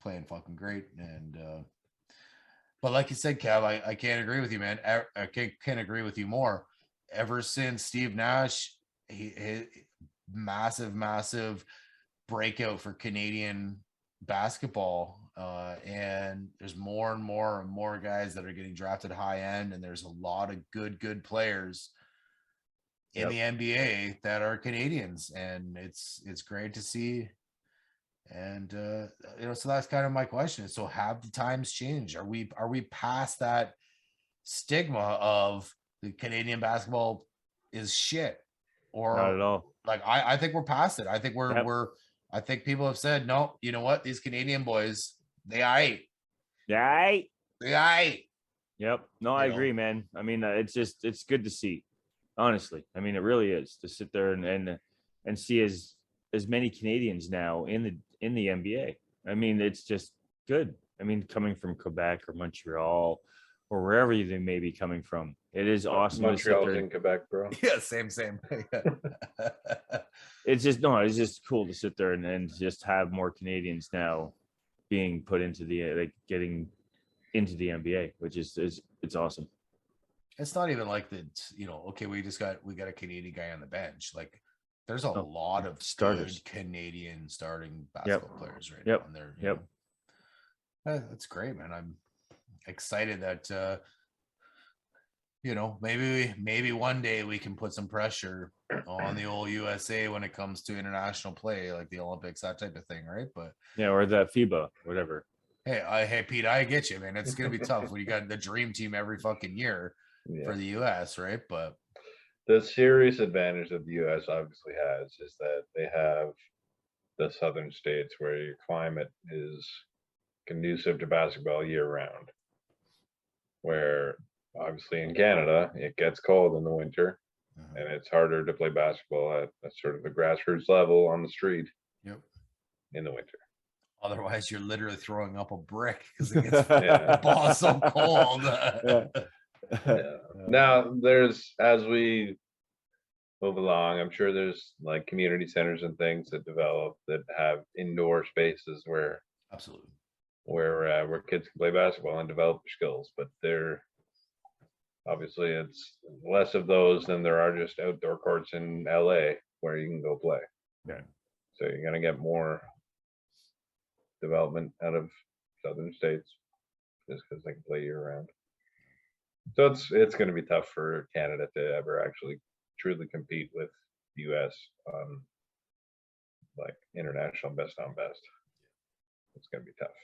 Speaker 1: playing fucking great. And but like you said, Kev, I can't agree with you, man. I can't agree with you more. Ever since Steve Nash, he massive breakout for Canadian basketball. And there's more and more guys that are getting drafted high end, and there's a lot of good players in the NBA that are Canadians, and it's great to see. And so that's kind of my question. So have the times changed? Are we past that stigma of the Canadian basketball is shit? Or
Speaker 2: not at all.
Speaker 1: Like I think we're past it. I think I think people have said, no, you know what? These Canadian boys, they aight.
Speaker 2: Yep. No, I agree,
Speaker 1: know?
Speaker 2: man. I mean, it's good to see. Honestly, I mean, it really is to sit there and see as many Canadians now in the NBA. I mean, it's just good. I mean, coming from Quebec or Montreal or wherever they may be coming from, it is awesome.
Speaker 3: Montreal's in Quebec, bro.
Speaker 1: Yeah, same.
Speaker 2: It's just cool to sit there and just have more Canadians now being put into getting into the NBA, which is it's awesome.
Speaker 1: It's not even like that, okay, we got a Canadian guy on the bench. Like, there's a lot of starters, Canadian starting basketball players right now. And they're that's great, man. I'm excited that maybe one day we can put some pressure on the old USA when it comes to international play, like the Olympics, that type of thing, right? But
Speaker 2: or the FIBA, whatever.
Speaker 1: Hey, Pete, I get you, man. It's gonna be tough when you got the dream team every fucking year for the US, right? But
Speaker 3: the serious advantage that the US obviously has is that they have the southern states where your climate is conducive to basketball year round. Where obviously in Canada, it gets cold in the winter and it's harder to play basketball at sort of the grassroots level on the street in the winter.
Speaker 1: Otherwise, you're literally throwing up a brick because it gets the ball so cold.
Speaker 3: Now, as we move along, I'm sure there's like community centers and things that develop that have indoor spaces where
Speaker 1: absolutely
Speaker 3: where kids can play basketball and develop their skills. But obviously it's less of those than there are just outdoor courts in LA where you can go play.
Speaker 2: Yeah.
Speaker 3: So you're gonna get more development out of southern states just because they can play year round. So it's going to be tough for Canada to ever actually truly compete with the US on like international best on best. It's going to be tough.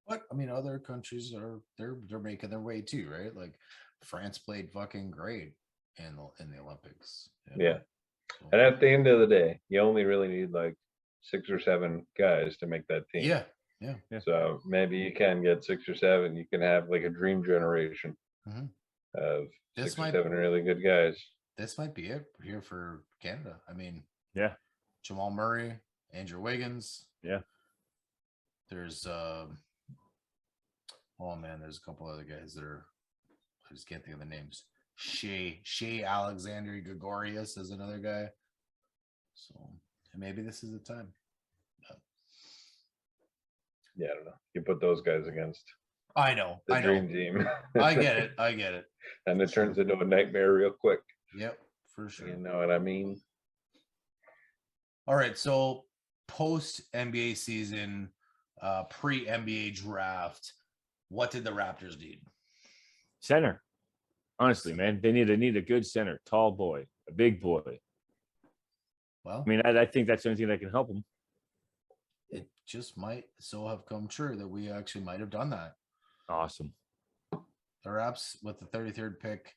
Speaker 1: But I mean, other countries they're making their way too, right? Like France played fucking great in the Olympics.
Speaker 3: Yeah. So, and at the end of the day, you only really need like 6 or 7 guys to make that team.
Speaker 1: Yeah.
Speaker 3: So maybe you can get 6 or 7. You can have like a dream generation of
Speaker 1: This
Speaker 3: 6 or
Speaker 1: might-
Speaker 3: 7 really good guys.
Speaker 1: This might be it here for Canada. I mean,
Speaker 2: Yeah.
Speaker 1: Jamal Murray, Andrew Wiggins.
Speaker 2: Yeah.
Speaker 1: There's oh man, there's a couple other guys that are, I just can't think of the names. Shea Alexander Gregorius is another guy. So maybe this is the time.
Speaker 3: Yeah, I don't know. You put those guys against
Speaker 1: I know.
Speaker 3: the
Speaker 1: I
Speaker 3: dream
Speaker 1: know.
Speaker 3: team.
Speaker 1: I get it. I get it.
Speaker 3: And it turns into a nightmare real quick.
Speaker 1: Yep, for sure.
Speaker 3: You know what I mean?
Speaker 1: All right. So post NBA season, pre NBA draft, what did the Raptors need?
Speaker 2: Center. Honestly, man, they need a good center, tall boy, a big boy.
Speaker 1: Well,
Speaker 2: I mean, I think that's the only thing that can help them.
Speaker 1: it just might so have come true that we actually might have done that.
Speaker 2: Awesome.
Speaker 1: The Raps, with the 33rd pick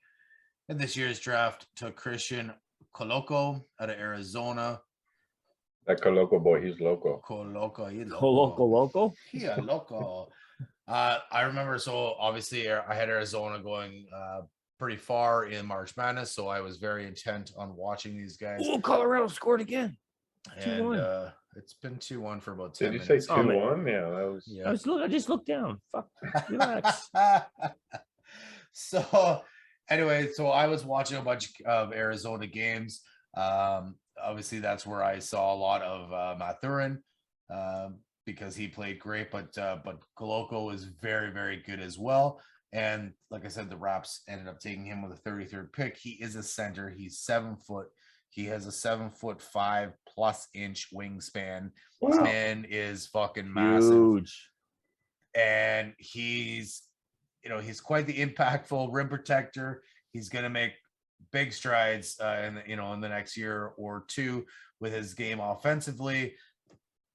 Speaker 1: in this year's draft, took Christian Coloco out of Arizona.
Speaker 3: That Coloco boy, he's loco.
Speaker 1: Coloco, he
Speaker 2: Loco.
Speaker 1: Yeah, loco. I remember, so obviously I had Arizona going pretty far in March Madness, so I was very intent on watching these guys.
Speaker 2: Oh, Colorado scored again.
Speaker 1: And
Speaker 2: 2-1.
Speaker 1: it's been 2-1 for about 10
Speaker 3: Did you say
Speaker 1: minutes.
Speaker 3: 2-1? Yeah, that was.
Speaker 1: Yeah.
Speaker 2: I just looked down. Fuck. Relax.
Speaker 1: So anyway, so I was watching a bunch of Arizona games. Obviously that's where I saw a lot of Mathurin because he played great, but Coloco is very, very good as well. And like I said, the Raps ended up taking him with a 33rd pick. He is a center. He's 7 foot. He has a 7'5" plus inch wingspan. This
Speaker 2: Wow.
Speaker 1: man is fucking massive.
Speaker 2: Huge.
Speaker 1: And he's quite the impactful rim protector. He's going to make big strides in the next year or two with his game offensively.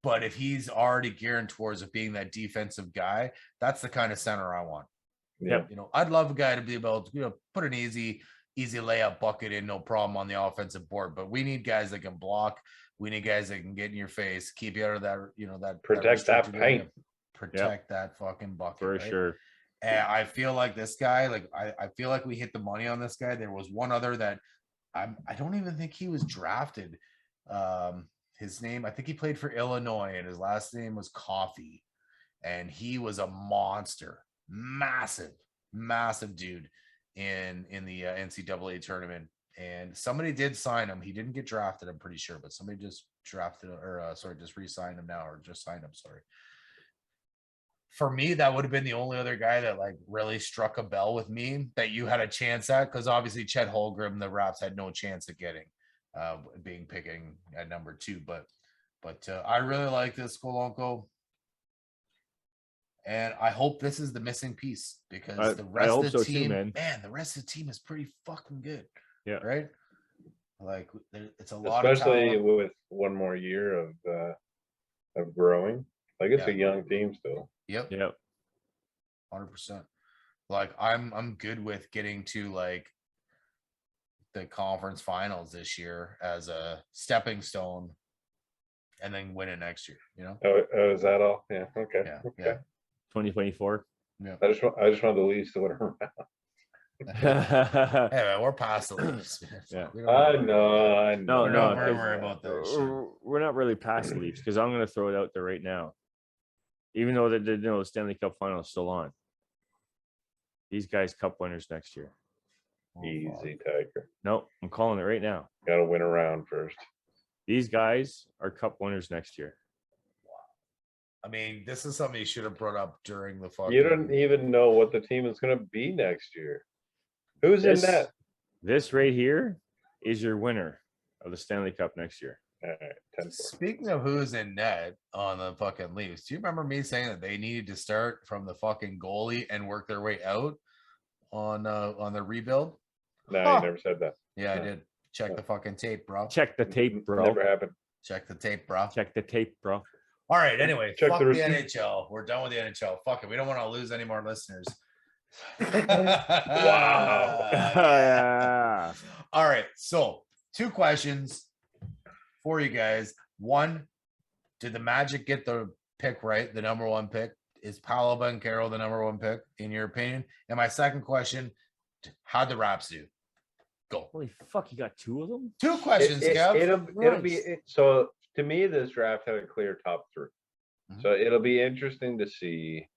Speaker 1: But if he's already gearing towards of being that defensive guy, that's the kind of center I want.
Speaker 3: Yeah.
Speaker 1: I'd love a guy to be able to, put an easy layup bucket in, no problem on the offensive board. But we need guys that can block. We need guys that can get in your face, keep you out of that, that
Speaker 3: Protect that
Speaker 1: restricted
Speaker 3: paint.
Speaker 1: area. Protect that fucking bucket.
Speaker 2: For
Speaker 1: right?
Speaker 2: sure.
Speaker 1: And I feel like this guy, I feel like we hit the money on this guy. There was one other that I don't even think he was drafted. His name, I think he played for Illinois, and his last name was Coffee. And he was a monster, massive dude in the NCAA tournament. And somebody did sign him. He didn't get drafted, I'm pretty sure, but somebody just drafted just re-signed him now, or just signed him. Sorry. For me, that would have been the only other guy that really struck a bell with me that you had a chance at, because obviously Chet Holmgren, the Raps had no chance of getting picking at number 2. But I really like this Kolonko. And I hope this is the missing piece, because the rest of the team, man, the rest of the team is pretty fucking good.
Speaker 2: Yeah.
Speaker 1: Right. It's a lot,
Speaker 3: especially
Speaker 1: of
Speaker 3: with one more year of growing. It's a young team still.
Speaker 1: Yep. 100%. I'm good with getting to the conference finals this year as a stepping stone, and then win it next year.
Speaker 3: Oh, is that all? Yeah. Okay.
Speaker 1: Yeah.
Speaker 2: 2024.
Speaker 1: Yeah.
Speaker 3: I just want the Leafs to win around.
Speaker 1: Hey, man, we're past the Leafs.
Speaker 2: Yeah.
Speaker 3: I know.
Speaker 2: No,
Speaker 1: Don't worry about that shit.
Speaker 2: We're not really past the Leafs, because I'm going to throw it out there right now. Even though the Stanley Cup final is still on, these guys cup winners next year.
Speaker 3: Easy, Tiger.
Speaker 2: No, I'm calling it right now.
Speaker 3: Got to win a round first.
Speaker 2: These guys are cup winners next year.
Speaker 1: I mean, this is something you should have brought up during the fucking.
Speaker 3: You don't even know what the team is going to be next year. Who's in that?
Speaker 2: This right here is your winner of the Stanley Cup next year.
Speaker 3: All right, 10-4.
Speaker 1: Speaking of who's in net on the fucking Leafs, do you remember me saying that they needed to start from the fucking goalie and work their way out on the rebuild?
Speaker 3: No,
Speaker 1: Huh.
Speaker 3: you never said that.
Speaker 1: Yeah,
Speaker 3: No.
Speaker 1: I did. Check the fucking tape, bro.
Speaker 2: Check the tape, bro.
Speaker 3: Never happened.
Speaker 1: Check the tape, bro.
Speaker 2: Check the tape, bro.
Speaker 1: All right. Anyway,
Speaker 3: Check
Speaker 1: fuck
Speaker 3: the
Speaker 1: the
Speaker 3: receipt.
Speaker 1: NHL. We're done with the NHL. Fuck it. We don't want to lose any more listeners.
Speaker 3: Wow.
Speaker 2: Yeah.
Speaker 1: All right. So 2 questions for you guys. One, did the Magic get the pick right? The number 1 pick? Is Paolo Banchero the number 1 pick, in your opinion? And my second question, How'd the Raps do? Go.
Speaker 2: Holy fuck, you got 2 of them?
Speaker 1: 2 questions, Kev.
Speaker 3: It'll be so to me. This draft had a clear top 3, so it'll be interesting to see.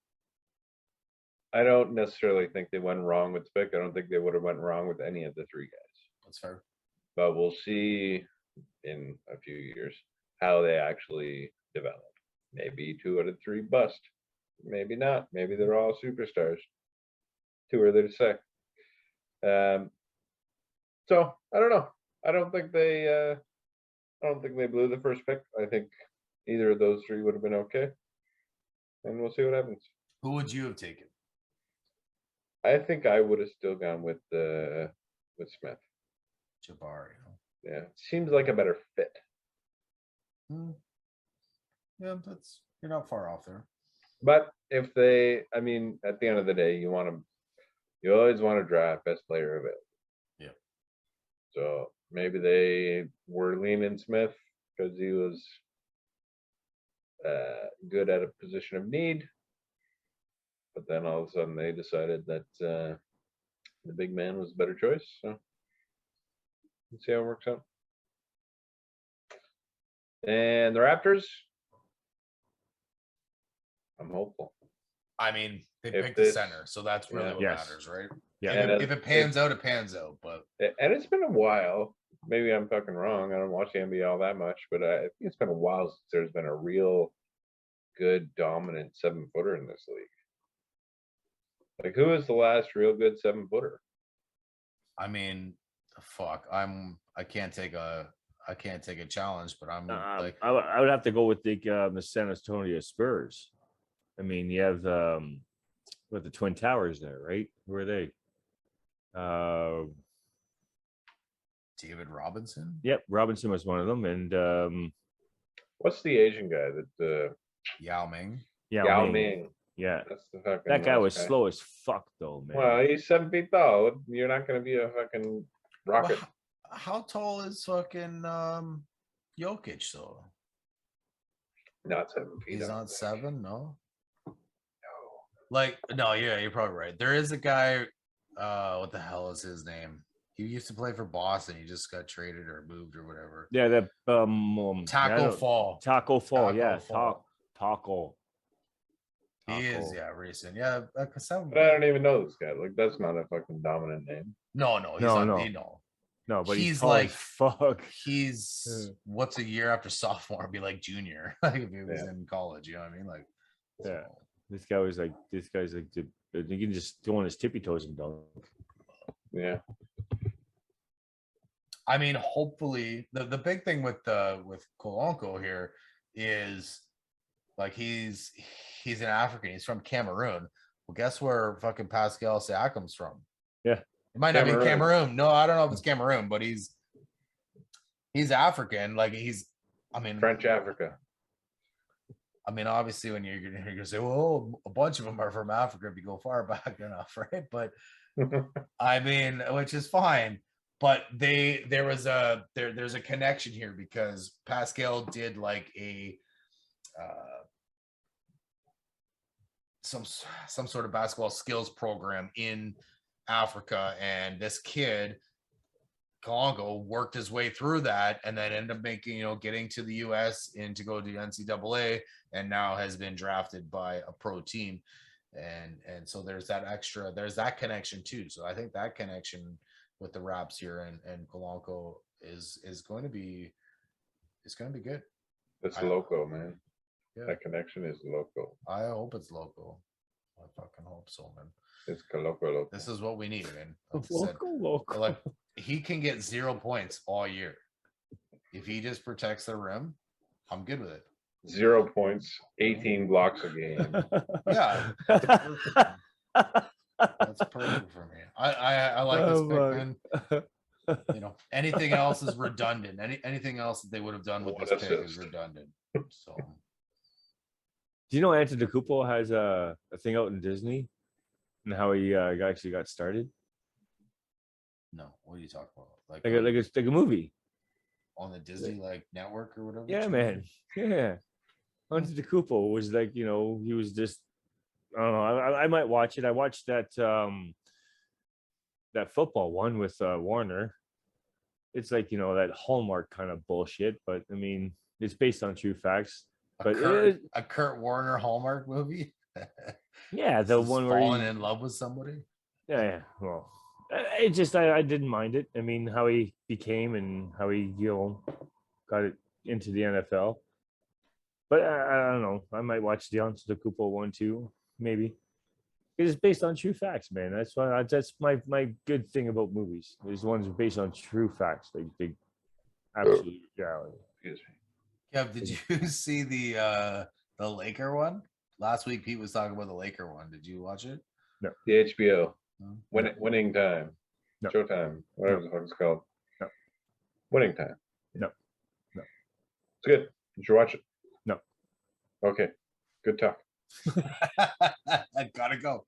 Speaker 3: I don't necessarily think they went wrong with pick. I don't think they would have went wrong with any of the 3 guys.
Speaker 1: That's fair.
Speaker 3: But we'll see in a few years how they actually develop. Maybe 2 out of 3 bust. Maybe not. Maybe they're all superstars. Too early to say. So I don't know. I don't think they blew the first pick. I think either of those 3 would have been okay. And we'll see what happens.
Speaker 1: Who would you have taken?
Speaker 3: I think I would have still gone with Smith.
Speaker 1: Jabari.
Speaker 3: Yeah, seems like a better fit.
Speaker 1: Yeah, you're not far off there.
Speaker 3: But if they, I mean, at the end of the day, you always want to draft best player available.
Speaker 1: Yeah.
Speaker 3: So maybe they were leaning Smith because he was good at a position of need. But then all of a sudden they decided that the big man was a better choice. So let's see how it works out. And the Raptors, I'm hopeful.
Speaker 1: I mean, they
Speaker 3: If
Speaker 1: picked the
Speaker 3: this-
Speaker 1: center, so that's really what
Speaker 2: Yes.
Speaker 1: matters, right?
Speaker 2: Yeah.
Speaker 3: And
Speaker 1: If it pans out, it pans out. But
Speaker 3: And it's been a while. Maybe I'm fucking wrong. I don't watch the NBA all that much, but I think it's been a while since there's been a real good, dominant 7-footer in this league. Like, who is the last real good 7-footer?
Speaker 1: I mean, fuck. I can't take a challenge, but I'm like,
Speaker 2: I would have to go with the San Antonio Spurs. I mean, you have with the Twin Towers there, right? Who are they?
Speaker 1: David Robinson.
Speaker 2: Yep, Robinson was one of them, and
Speaker 3: What's the Asian guy that
Speaker 1: Yao Ming.
Speaker 3: Yao
Speaker 2: Ming.
Speaker 3: Ming?
Speaker 2: Yeah,
Speaker 3: That's the fucking
Speaker 2: that guy
Speaker 3: last
Speaker 2: was slow as fuck, though, man.
Speaker 3: Well, he's 7 feet tall. You're not going to be a fucking rocket.
Speaker 1: Well, how tall is fucking Jokic though?
Speaker 3: Not 7 feet.
Speaker 1: He's
Speaker 3: I don't
Speaker 1: not
Speaker 3: think.
Speaker 1: 7, no. Like, no, yeah, you're probably right. There is a guy. What the hell is his name? He used to play for Boston. He just got traded or moved or whatever.
Speaker 2: Yeah, that
Speaker 1: Taco Fall.
Speaker 2: Taco Fall,
Speaker 1: Taco
Speaker 2: yeah,
Speaker 1: Fall.
Speaker 2: Taco.
Speaker 1: He is, yeah, recent. Yeah,
Speaker 3: But I don't even know this guy. Like, that's not a fucking dominant name.
Speaker 1: No, he's
Speaker 2: No,
Speaker 1: not.
Speaker 2: no. No, but
Speaker 1: He's
Speaker 2: he's tall
Speaker 1: like-
Speaker 2: as fuck.
Speaker 1: He's what's a year after sophomore? Be like junior, like if he was in college. You know what I mean? Like,
Speaker 2: Yeah. This guy's like you can just go on his tippy toes and dunk.
Speaker 3: Yeah.
Speaker 1: I mean, hopefully, the big thing with Kolonko here is like he's an African. He's from Cameroon. Well, guess where fucking Pascal Siakam's from?
Speaker 2: Yeah.
Speaker 1: It might not be
Speaker 3: Cameroon.
Speaker 1: Cameroon. No, I don't know if it's Cameroon, but he's African. Like
Speaker 3: French Africa.
Speaker 1: I mean, obviously, when you're gonna say, "Well, a bunch of them are from Africa," if you go far back enough, right? But I mean, which is fine. But there's a connection here because Pascal did like a some sort of basketball skills program in Africa, and this kid Congo worked his way through that and then ended up getting to the US and to go to the NCAA, and now has been drafted by a pro team. And so there's that connection too. So I think that connection with the Raps here and Kolonko is going to be good.
Speaker 3: It's loco, man.
Speaker 1: Yeah.
Speaker 3: That connection is loco.
Speaker 1: I hope it's local. I fucking hope so, man.
Speaker 3: It's loco.
Speaker 1: This is what we need, man. Like I said,
Speaker 2: Local.
Speaker 1: like he can get 0 points all year. If he just protects the rim, I'm good with it.
Speaker 3: 0 points, 18 blocks a game.
Speaker 1: Yeah, that's perfect. That's perfect for me. I like this pick, man. Anything else is redundant. Anything else that they would have done with
Speaker 3: What
Speaker 1: this pick is
Speaker 3: assist.
Speaker 1: redundant. So
Speaker 2: Do you know Antetokounmpo has a thing out in Disney and how he actually got started?
Speaker 1: no, what are you talking about? Like
Speaker 2: Like a movie.
Speaker 1: on the Disney network or whatever?
Speaker 2: Yeah, man. Yeah. Antetokounmpo was like, he was just, I don't know. I might watch it. I watched that that football one with Warner. It's like, that Hallmark kind of bullshit, but I mean, it's based on true facts. But
Speaker 1: A Kurt Warner Hallmark movie.
Speaker 2: Yeah, the
Speaker 1: Just
Speaker 2: one where
Speaker 1: falling in love with somebody.
Speaker 2: Yeah. Well, it just I didn't mind it. I mean, how he became and how he got it into the NFL. But I don't know. I might watch the Antetokounmpo one too, maybe. It's based on true facts, man. That's my good thing about movies. These ones are based on true facts. They absolute reality.
Speaker 3: Excuse me.
Speaker 1: Kev, did you see the Laker one? Last week Pete was talking about the Laker one. Did you watch it?
Speaker 2: No.
Speaker 3: The HBO.
Speaker 1: No.
Speaker 3: Winning time.
Speaker 2: No.
Speaker 3: Showtime. Whatever the fuck it's called.
Speaker 2: No.
Speaker 3: Winning time.
Speaker 2: No.
Speaker 3: It's good. You should watch it.
Speaker 2: No.
Speaker 3: Okay. Good talk.
Speaker 1: I gotta go.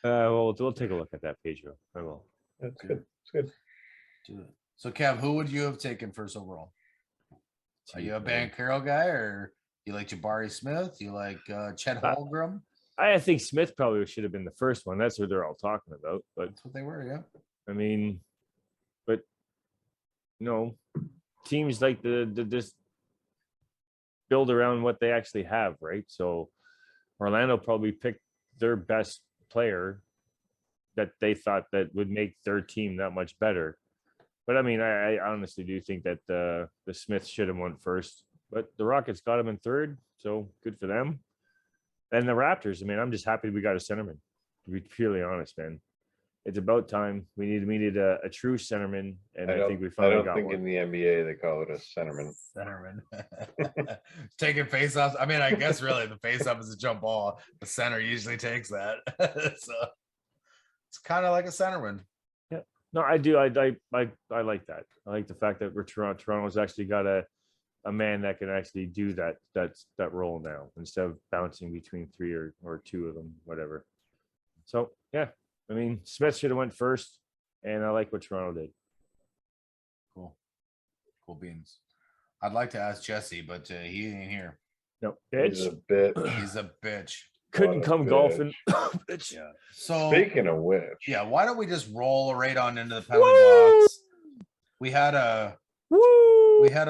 Speaker 2: Well, we'll take a look at that, Pedro. I will.
Speaker 3: That's good. It's good.
Speaker 1: Do it. So, Kev, who would you have taken first overall? Are you a Banchero guy, or you like Jabari Smith? You like Chet Holmgren?
Speaker 2: I think Smith probably should have been the first one. That's what they're all talking about. But
Speaker 1: That's what they were, yeah.
Speaker 2: I mean, but teams like the just build around what they actually have, right? So Orlando probably picked their best player that they thought that would make their team that much better. But I mean, I honestly do think that the Smiths should have won first, but the Rockets got him in third, so good for them. And the Raptors, I mean, I'm just happy we got a centerman, to be purely honest, man. It's about time. We needed a true centerman, and I think we finally got one.
Speaker 3: I don't think in the NBA they call it a centerman.
Speaker 1: Centerman. Taking face-offs. I mean, I guess really the face-off is a jump ball. The center usually takes that. So it's kind of like a centerman.
Speaker 2: Yeah. No, I do. I like that. I like the fact that Toronto's actually got a man that can actually do that role now instead of bouncing between three or two of them, whatever. So yeah, I mean, Smith should have went first, and I like what Toronto did.
Speaker 1: Cool beans. I'd like to ask Jesse, but he ain't here.
Speaker 2: No, bitch.
Speaker 3: He's a bitch.
Speaker 1: He's a bitch.
Speaker 2: Couldn't come
Speaker 3: bitch.
Speaker 2: golfing. Bitch.
Speaker 1: Yeah. So
Speaker 3: speaking of which,
Speaker 1: yeah, why don't we just roll right on into the penalty box? We had a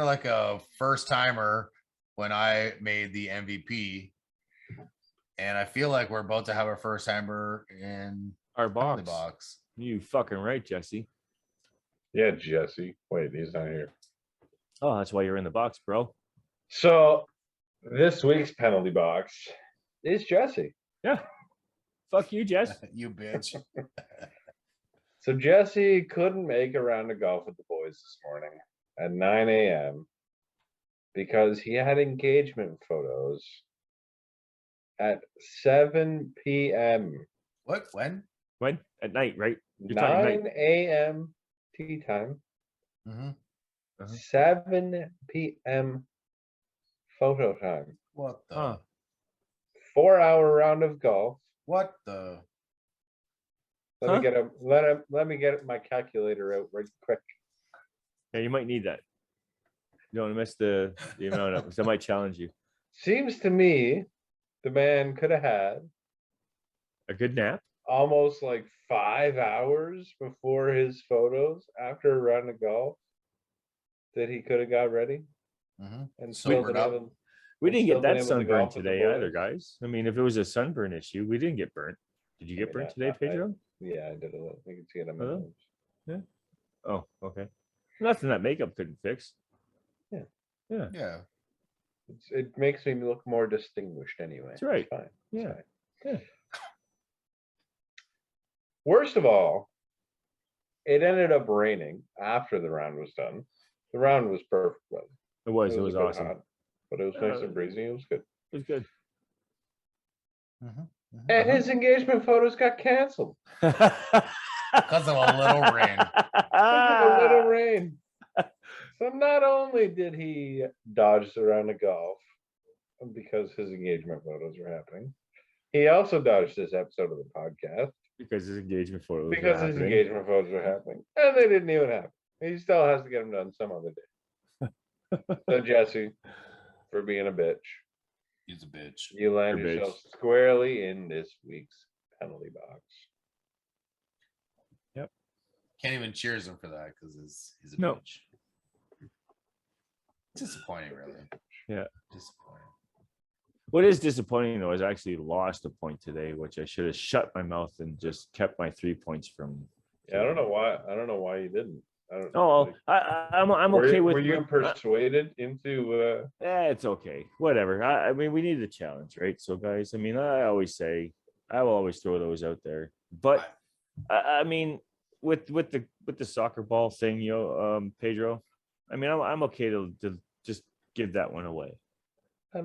Speaker 1: like a first timer when I made the MVP, and I feel like we're about to have our first timer in
Speaker 2: Our
Speaker 1: penalty
Speaker 2: box.
Speaker 1: box.
Speaker 2: You fucking right, Jesse.
Speaker 3: yeah, Jesse. Wait, he's not here.
Speaker 2: Oh, that's why you're in the box, bro.
Speaker 3: So this week's penalty box is Jesse.
Speaker 2: Yeah. Fuck you, Jess.
Speaker 1: You bitch.
Speaker 3: So Jesse couldn't make a round of golf with the boys this morning at 9 a.m. because he had engagement photos at 7 p.m.
Speaker 1: What? When?
Speaker 2: When? At night, right? You're talking
Speaker 3: 9
Speaker 2: night.
Speaker 3: a.m. tea time.
Speaker 1: Mm-hmm.
Speaker 3: 7 p.m. photo time.
Speaker 1: What the?
Speaker 3: 4-hour round of golf.
Speaker 1: What the?
Speaker 3: Let me get my calculator out right quick.
Speaker 2: Yeah, you might need that. You don't want to miss the amount of, because I might challenge you.
Speaker 3: Seems to me the man could have had
Speaker 2: A good nap?
Speaker 3: almost like 5 hours before his photos after a round of golf that he could have got ready.
Speaker 1: Mm-hmm.
Speaker 3: And
Speaker 1: Sobered up.
Speaker 2: We didn't
Speaker 3: still
Speaker 2: get
Speaker 3: been
Speaker 2: that
Speaker 3: able to
Speaker 2: sunburn
Speaker 3: golf with the
Speaker 2: today either,
Speaker 3: boys.
Speaker 2: guys. I mean, if it was a sunburn issue, we didn't get burnt. Did you get burnt today, Pedro?
Speaker 3: Yeah, I did a little. You can see it on my
Speaker 2: Hello?
Speaker 3: nose.
Speaker 2: Yeah. Oh, okay. Nothing that makeup couldn't fix.
Speaker 1: Yeah.
Speaker 3: It makes me look more distinguished anyway.
Speaker 2: That's right.
Speaker 3: It's fine.
Speaker 2: Yeah.
Speaker 3: It's fine.
Speaker 2: Yeah.
Speaker 3: Worst of all, it ended up raining after the round was done. The round was perfect weather.
Speaker 2: It was
Speaker 3: a bit
Speaker 2: awesome.
Speaker 3: hot, but it was nice and breezy. It was good.
Speaker 2: It was good.
Speaker 3: And his engagement photos got canceled
Speaker 1: Because of a little rain.
Speaker 3: because of a little rain. So not only did he dodge the round of golf because his engagement photos were happening, he also dodged this episode of the podcast
Speaker 2: Because his engagement photos were
Speaker 3: because his
Speaker 2: happening.
Speaker 3: engagement photos were happening, and they didn't even happen. He still has to get them done some other day. So Jesse, for being a bitch,
Speaker 1: He's a bitch.
Speaker 3: you land
Speaker 2: You're a
Speaker 3: yourself
Speaker 2: bitch.
Speaker 3: squarely in this week's penalty box.
Speaker 1: Can't even cheers him for that because he's a
Speaker 2: No.
Speaker 1: bitch. Disappointing, really.
Speaker 2: Yeah.
Speaker 1: Disappointing.
Speaker 2: What is disappointing though is I actually lost a point today, which I should have shut my mouth and just kept my 3 points from.
Speaker 3: Yeah, I don't know why you didn't. I don't.
Speaker 2: Oh,
Speaker 3: like,
Speaker 2: I'm okay with.
Speaker 3: Were you persuaded into?
Speaker 2: It's okay. Whatever. I mean, we need a challenge, right? So, guys, I mean, I always say I will always throw those out there, but I mean, with the soccer ball thing, Pedro. I mean, I'm okay to just give that one away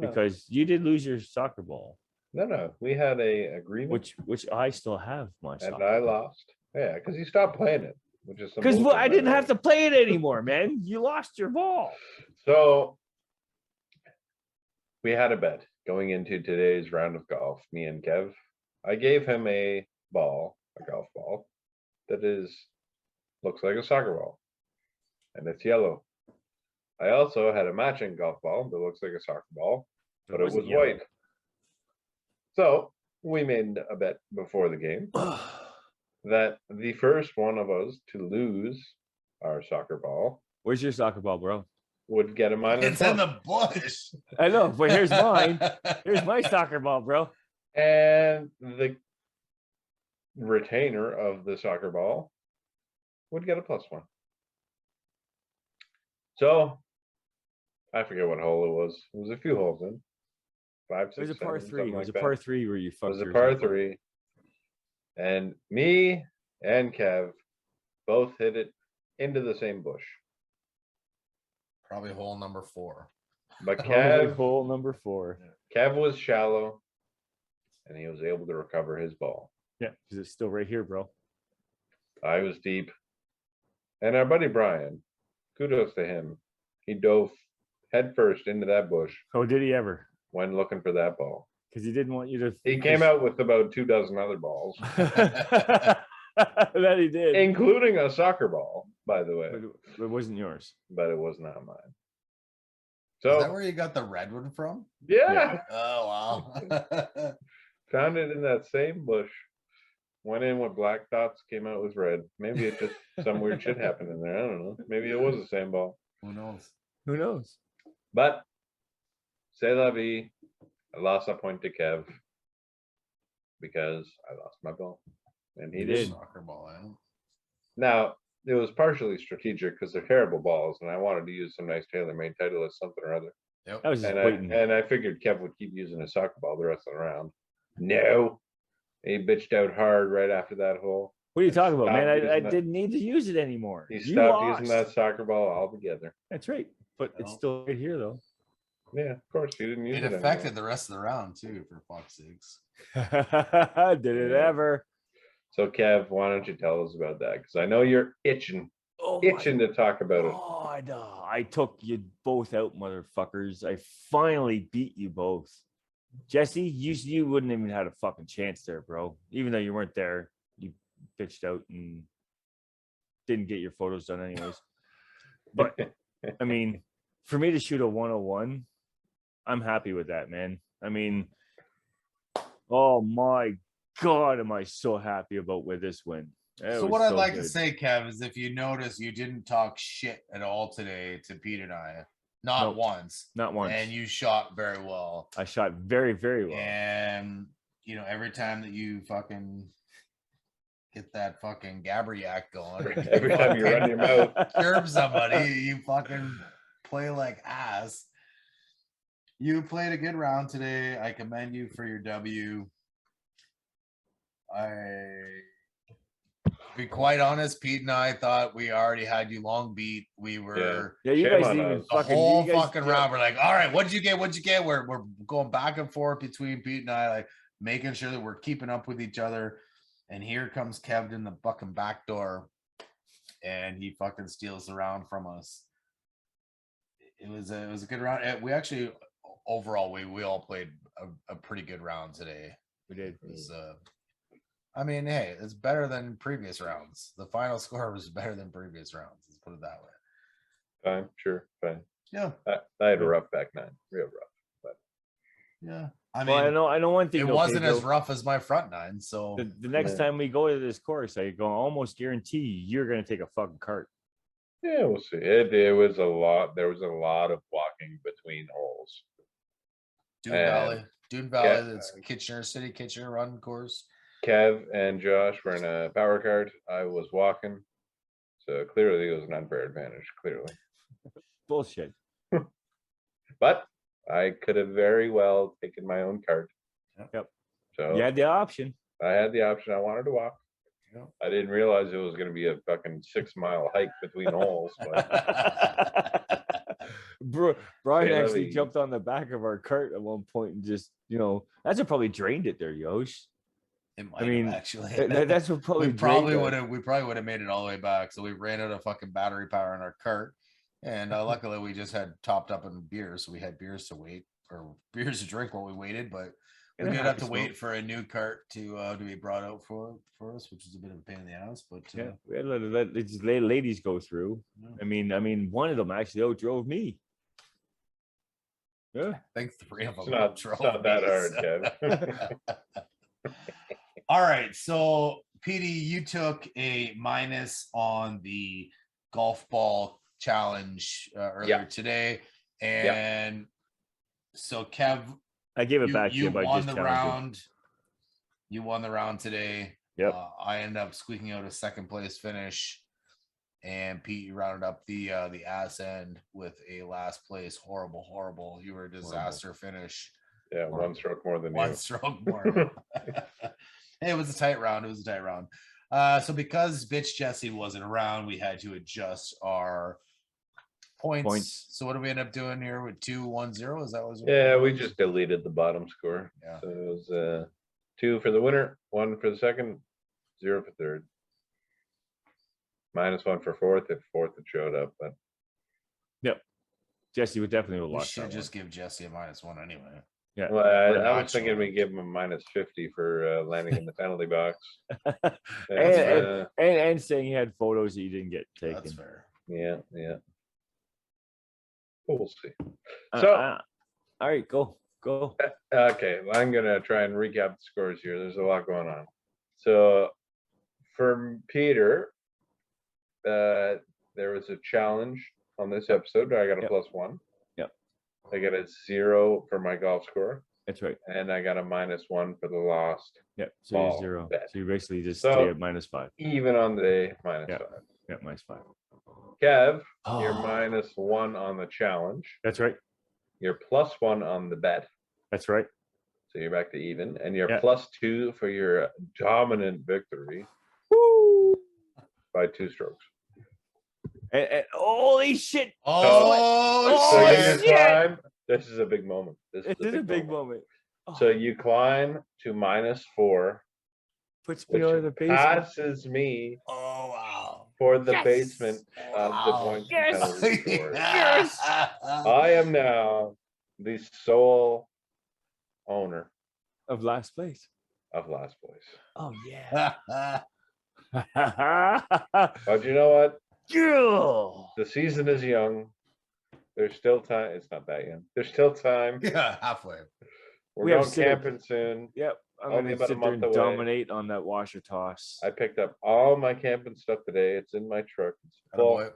Speaker 2: because you did lose your soccer ball.
Speaker 3: No, we had a agreement,
Speaker 2: which I still have my
Speaker 3: and
Speaker 2: soccer
Speaker 3: I
Speaker 2: ball.
Speaker 3: lost. Yeah, because you stopped playing it, which is
Speaker 2: because I didn't have to play it anymore, man. You lost your ball.
Speaker 3: So we had a bet going into today's round of golf. Me and Kev, I gave him a golf ball that looks like a soccer ball, and it's yellow. I also had a matching golf ball that looks like a soccer ball, but it was white. So we made a bet before the game that the first one of us to lose our soccer ball.
Speaker 2: Where's your soccer ball, bro?
Speaker 3: Would get a minus.
Speaker 1: It's in the bush.
Speaker 2: I know, but here's mine. Here's my soccer ball, bro.
Speaker 3: And the retainer of the soccer ball would get a +1. So I forget what hole it was. It was a few holes in. 5, 6,
Speaker 2: It was a par
Speaker 3: 7,
Speaker 2: three. It was
Speaker 3: like
Speaker 2: a
Speaker 3: that.
Speaker 2: par 3 where you
Speaker 3: It
Speaker 2: fucked
Speaker 3: was a
Speaker 2: yours
Speaker 3: par
Speaker 2: up.
Speaker 3: 3. And me and Kev both hit it into the same bush.
Speaker 1: Probably hole number 4.
Speaker 3: But
Speaker 2: Probably hole number 4.
Speaker 3: Kev was shallow, and he was able to recover his ball.
Speaker 2: Yeah, because it's still right here, bro.
Speaker 3: I was deep. And our buddy Brian, kudos to him. He dove headfirst into that bush
Speaker 2: Oh, did he ever?
Speaker 3: when looking for that ball.
Speaker 2: Because he didn't want you to.
Speaker 3: He came out with about 24 other balls,
Speaker 2: that he did,
Speaker 3: including a soccer ball, by the way.
Speaker 2: But it wasn't yours.
Speaker 3: But it was not mine.
Speaker 1: Is that
Speaker 3: So
Speaker 1: where you got the red one from?
Speaker 3: yeah,
Speaker 1: Oh wow.
Speaker 3: found it in that same bush. Went in with black dots, came out with red. Maybe it just some weird shit happened in there. I don't know. Maybe it was the same ball.
Speaker 1: Who knows?
Speaker 2: Who knows?
Speaker 3: But c'est la vie. I lost a point to Kev because I lost my ball, and he did.
Speaker 1: Soccer ball, eh?
Speaker 3: Now it was partially strategic because they're terrible balls, and I wanted to use some nice tailor-made Titleist something or other.
Speaker 1: Yep.
Speaker 2: I was just waiting.
Speaker 3: And I figured Kev would keep using a soccer ball the rest of the round. No, he bitched out hard right after that hole.
Speaker 2: What are you talking about, man? I
Speaker 3: that.
Speaker 2: didn't need to use it anymore.
Speaker 3: He
Speaker 2: You
Speaker 3: stopped
Speaker 2: lost.
Speaker 3: using that soccer ball altogether.
Speaker 2: That's right, but it's still right here, though.
Speaker 3: Yeah, of course, he didn't use it.
Speaker 1: It affected the rest of the round too, for fuck's sakes.
Speaker 2: Did it ever?
Speaker 3: So, Kev, why don't you tell us about that? Because I know you're itching to talk about it.
Speaker 2: God, I took you both out, motherfuckers. I finally beat you both. Jesse, you wouldn't even had a fucking chance there, bro. Even though you weren't there, you bitched out and didn't get your photos done anyways. But I mean, for me to shoot a 101, I'm happy with that, man. I mean, oh my God, am I so happy about with this win.
Speaker 1: So what I'd like to say, Kev, is if you notice, you didn't talk shit at all today to Pete and I. Not once.
Speaker 2: Not once.
Speaker 1: And you shot very well.
Speaker 2: I shot very, very well.
Speaker 1: And, you know, every time that you fucking get that fucking Gabriac going.
Speaker 3: Every time you run your mouth.
Speaker 1: Curb somebody, you fucking play like ass. You played a good round today. I commend you for your W. To be quite honest, Pete and I thought we already had you long beat. We were
Speaker 2: you guys didn't even
Speaker 1: the whole fucking round. We're like, all right, what'd you get? What'd you get? We're going back and forth between Pete and I, like making sure that we're keeping up with each other. And here comes Kev in the fucking back door, and he fucking steals the round from us. It was a good round. We actually overall we all played a pretty good round today.
Speaker 2: We did.
Speaker 1: It was, I mean, hey, it's better than previous rounds. The final score was better than previous rounds. Let's put it that way.
Speaker 3: Fine, sure, fine.
Speaker 1: Yeah.
Speaker 3: I had a rough back nine, real rough. But
Speaker 1: Yeah. I
Speaker 2: Well,
Speaker 1: mean,
Speaker 2: I know one thing.
Speaker 1: it
Speaker 2: though,
Speaker 1: wasn't as
Speaker 2: Pedro.
Speaker 1: rough as my front nine. So
Speaker 2: The next
Speaker 3: Yeah.
Speaker 2: time we go to this course, I go almost guarantee you're gonna take a fucking cart.
Speaker 3: Yeah, we'll see. It was a lot. There was a lot of walking between holes.
Speaker 1: Dune Valley. Dune
Speaker 3: Yeah.
Speaker 1: Valley, that's Kitchener City, Kitchener run course.
Speaker 3: Kev and Josh were in a power cart. I was walking. So clearly it was an unfair advantage, clearly.
Speaker 2: Bullshit.
Speaker 3: But I could have very well taken my own cart.
Speaker 2: Yep.
Speaker 3: So
Speaker 2: You had the option.
Speaker 3: I had the option. I wanted to walk.
Speaker 1: Yep.
Speaker 3: I didn't realize it was going to be a fucking 6-mile hike between holes. But
Speaker 2: Brian actually
Speaker 3: Penalties.
Speaker 2: jumped on the back of our cart at one point and just, that's what probably drained it there, Yosh.
Speaker 1: It might
Speaker 2: I mean,
Speaker 1: have actually.
Speaker 2: that's what probably
Speaker 1: we probably
Speaker 2: drained
Speaker 1: would
Speaker 2: it.
Speaker 1: have. We probably would have made it all the way back. So we ran out of fucking battery power in our cart, and luckily we just had topped up in beers, so we had beers to wait or beers to drink while we waited. But we
Speaker 2: And a
Speaker 1: did have
Speaker 2: happy
Speaker 1: to
Speaker 2: smoke.
Speaker 1: wait for a new cart to be brought out for us, which is a bit of a pain in the ass. But
Speaker 2: Yeah, we had to let these ladies go through.
Speaker 1: Yeah.
Speaker 2: I mean, one of them actually outdrove me. Yeah.
Speaker 1: I think 3 of them.
Speaker 3: it's not that hard, Kev.
Speaker 1: All right, so PD, you took a minus on the golf ball challenge earlier today, and so Kev,
Speaker 2: I gave it back to you by
Speaker 1: won
Speaker 2: just
Speaker 1: the
Speaker 2: challenging.
Speaker 1: round. You won the round today.
Speaker 2: Yep.
Speaker 1: I ended up squeaking out a second place finish, and Pete, you rounded up the ass end with a last place. Horrible. You were a disaster finish.
Speaker 3: Yeah, one stroke more than
Speaker 1: One
Speaker 3: you.
Speaker 1: stroke more. Hey, it was a tight round. So because bitch Jesse wasn't around, we had to adjust our points. So what do we end up doing here with 2-1-0? Is that what?
Speaker 3: Yeah, we just deleted the bottom score.
Speaker 1: Yeah.
Speaker 3: So it was 2 for the winner, 1 for the second, 0 for third. -1 for fourth if fourth had showed up. But
Speaker 2: Jesse would definitely have
Speaker 1: We
Speaker 2: lost
Speaker 1: should
Speaker 2: that
Speaker 1: just give Jesse a -1 anyway.
Speaker 2: Yeah.
Speaker 3: well,
Speaker 1: We're
Speaker 3: I
Speaker 1: not
Speaker 3: was thinking
Speaker 1: sure.
Speaker 3: we give him a -50 for landing in the penalty box.
Speaker 2: one.
Speaker 3: And,
Speaker 2: and saying you had photos that you didn't get taken.
Speaker 1: That's fair.
Speaker 3: yeah. We'll see.
Speaker 2: Uh,
Speaker 3: So
Speaker 2: all right, go.
Speaker 3: okay, I'm gonna try and recap the scores here. There's a lot going on. So for Peter, there was a challenge on this episode. I got a +1.
Speaker 2: Yep.
Speaker 3: I got a 0 for my golf score,
Speaker 2: That's right.
Speaker 3: and I got a -1 for the lost.
Speaker 2: Yep. So you're
Speaker 3: Ball
Speaker 2: 0.
Speaker 3: bet.
Speaker 2: So you basically just
Speaker 3: So-
Speaker 2: stay at -5.
Speaker 3: Even on the day, -5.
Speaker 2: Yeah, -5.
Speaker 3: Kev,
Speaker 2: Oh.
Speaker 3: you're -1 on the challenge.
Speaker 2: That's right.
Speaker 3: You're +1 on the bet.
Speaker 2: That's right.
Speaker 3: So you're back to even, and you're
Speaker 2: Yeah.
Speaker 3: +2 for your dominant victory
Speaker 2: Woo!
Speaker 3: by 2 strokes.
Speaker 2: And holy shit!
Speaker 1: Oh,
Speaker 3: So
Speaker 1: shit.
Speaker 3: you climb. This is a big moment. This
Speaker 2: It is a big moment.
Speaker 3: So you climb to -4,
Speaker 2: Puts me
Speaker 3: which
Speaker 2: over the basement.
Speaker 3: passes me
Speaker 1: Oh, wow.
Speaker 3: for the
Speaker 2: Yes.
Speaker 3: basement of the
Speaker 1: Wow.
Speaker 3: points and
Speaker 2: Yes.
Speaker 3: penalty score.
Speaker 1: Yes.
Speaker 3: I am now the sole owner
Speaker 2: Of last place.
Speaker 3: of last place.
Speaker 2: Oh yeah.
Speaker 3: But you know what?
Speaker 2: Yeah.
Speaker 3: The season is young. There's still time. It's not that young. There's still time.
Speaker 1: Yeah, halfway.
Speaker 3: We're
Speaker 2: We have
Speaker 3: going
Speaker 2: six.
Speaker 3: camping soon.
Speaker 2: Yep. I'm
Speaker 3: Only
Speaker 2: gonna
Speaker 3: about a
Speaker 2: sit there
Speaker 3: month
Speaker 2: and
Speaker 3: away.
Speaker 2: dominate on that washer toss.
Speaker 3: I picked up all my camping stuff today. It's in my truck. It's
Speaker 1: Attaboy.
Speaker 3: full. I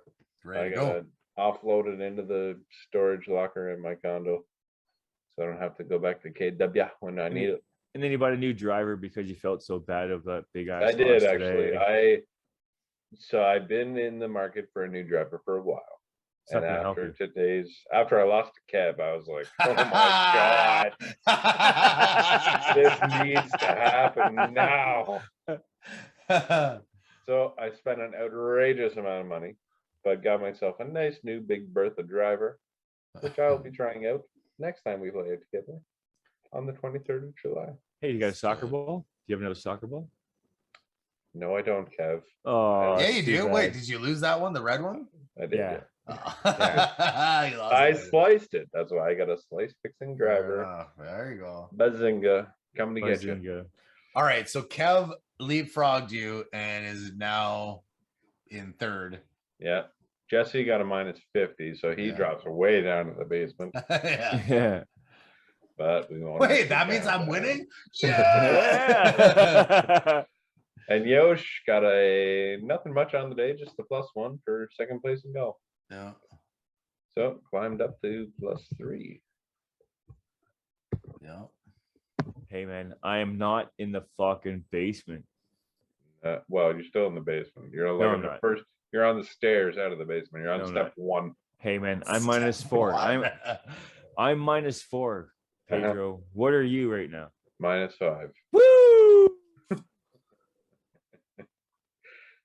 Speaker 1: Ready to go.
Speaker 3: gotta offload it into the storage locker in my condo, so I don't have to go back to KW when I need it.
Speaker 2: And then you bought a new driver because you felt so bad of that big ass.
Speaker 3: I did
Speaker 2: toss
Speaker 3: actually.
Speaker 2: today.
Speaker 3: So I've been in the market for a new driver for a while.
Speaker 2: It's not
Speaker 3: And
Speaker 2: gonna help you.
Speaker 3: after I lost a cab, I was like, oh my God, this needs to happen now. So I spent an outrageous amount of money, but got myself a nice new Big Bertha driver, which I'll be trying out next time we play it together on the 23rd of July.
Speaker 2: Hey, you got a soccer
Speaker 1: Good.
Speaker 2: ball? Do you have another soccer ball?
Speaker 3: No, I don't, Kev.
Speaker 2: Oh,
Speaker 1: Yeah,
Speaker 2: that's
Speaker 1: you
Speaker 2: too
Speaker 1: do.
Speaker 2: bad.
Speaker 1: Wait, did you lose that one? The red one?
Speaker 3: I did.
Speaker 2: Yeah.
Speaker 1: You lost
Speaker 3: I
Speaker 1: it.
Speaker 3: sliced it. That's why I got a slice fixing
Speaker 1: Fair
Speaker 3: driver.
Speaker 1: enough. There you go.
Speaker 3: Bazinga, coming to get you.
Speaker 2: Bazinga.
Speaker 1: All right, so Kev leapfrogged you and is now in third.
Speaker 3: Yeah. Jesse got a -50, so he
Speaker 1: Yeah.
Speaker 3: drops way down to the basement.
Speaker 1: Yeah.
Speaker 2: Yeah.
Speaker 3: but we won't.
Speaker 1: Wait,
Speaker 3: actually
Speaker 1: that means
Speaker 3: count
Speaker 1: I'm
Speaker 3: that.
Speaker 1: winning? Yeah.
Speaker 2: Yeah.
Speaker 3: And Yosh got a nothing much on the day, just the +1 for second place in golf.
Speaker 1: Yeah.
Speaker 3: So climbed up to +3.
Speaker 1: Yeah.
Speaker 2: Hey man, I am not in the fucking basement.
Speaker 3: Well, you're still in the basement. You're like
Speaker 2: No,
Speaker 3: on
Speaker 2: I'm
Speaker 3: the
Speaker 2: not.
Speaker 3: first. You're on the stairs out of the basement. You're on
Speaker 2: No, I'm
Speaker 3: step
Speaker 2: not.
Speaker 3: 1.
Speaker 2: Hey man, I'm -4. I'm -4. Pedro, what are you right now?
Speaker 3: -5.
Speaker 2: Woo!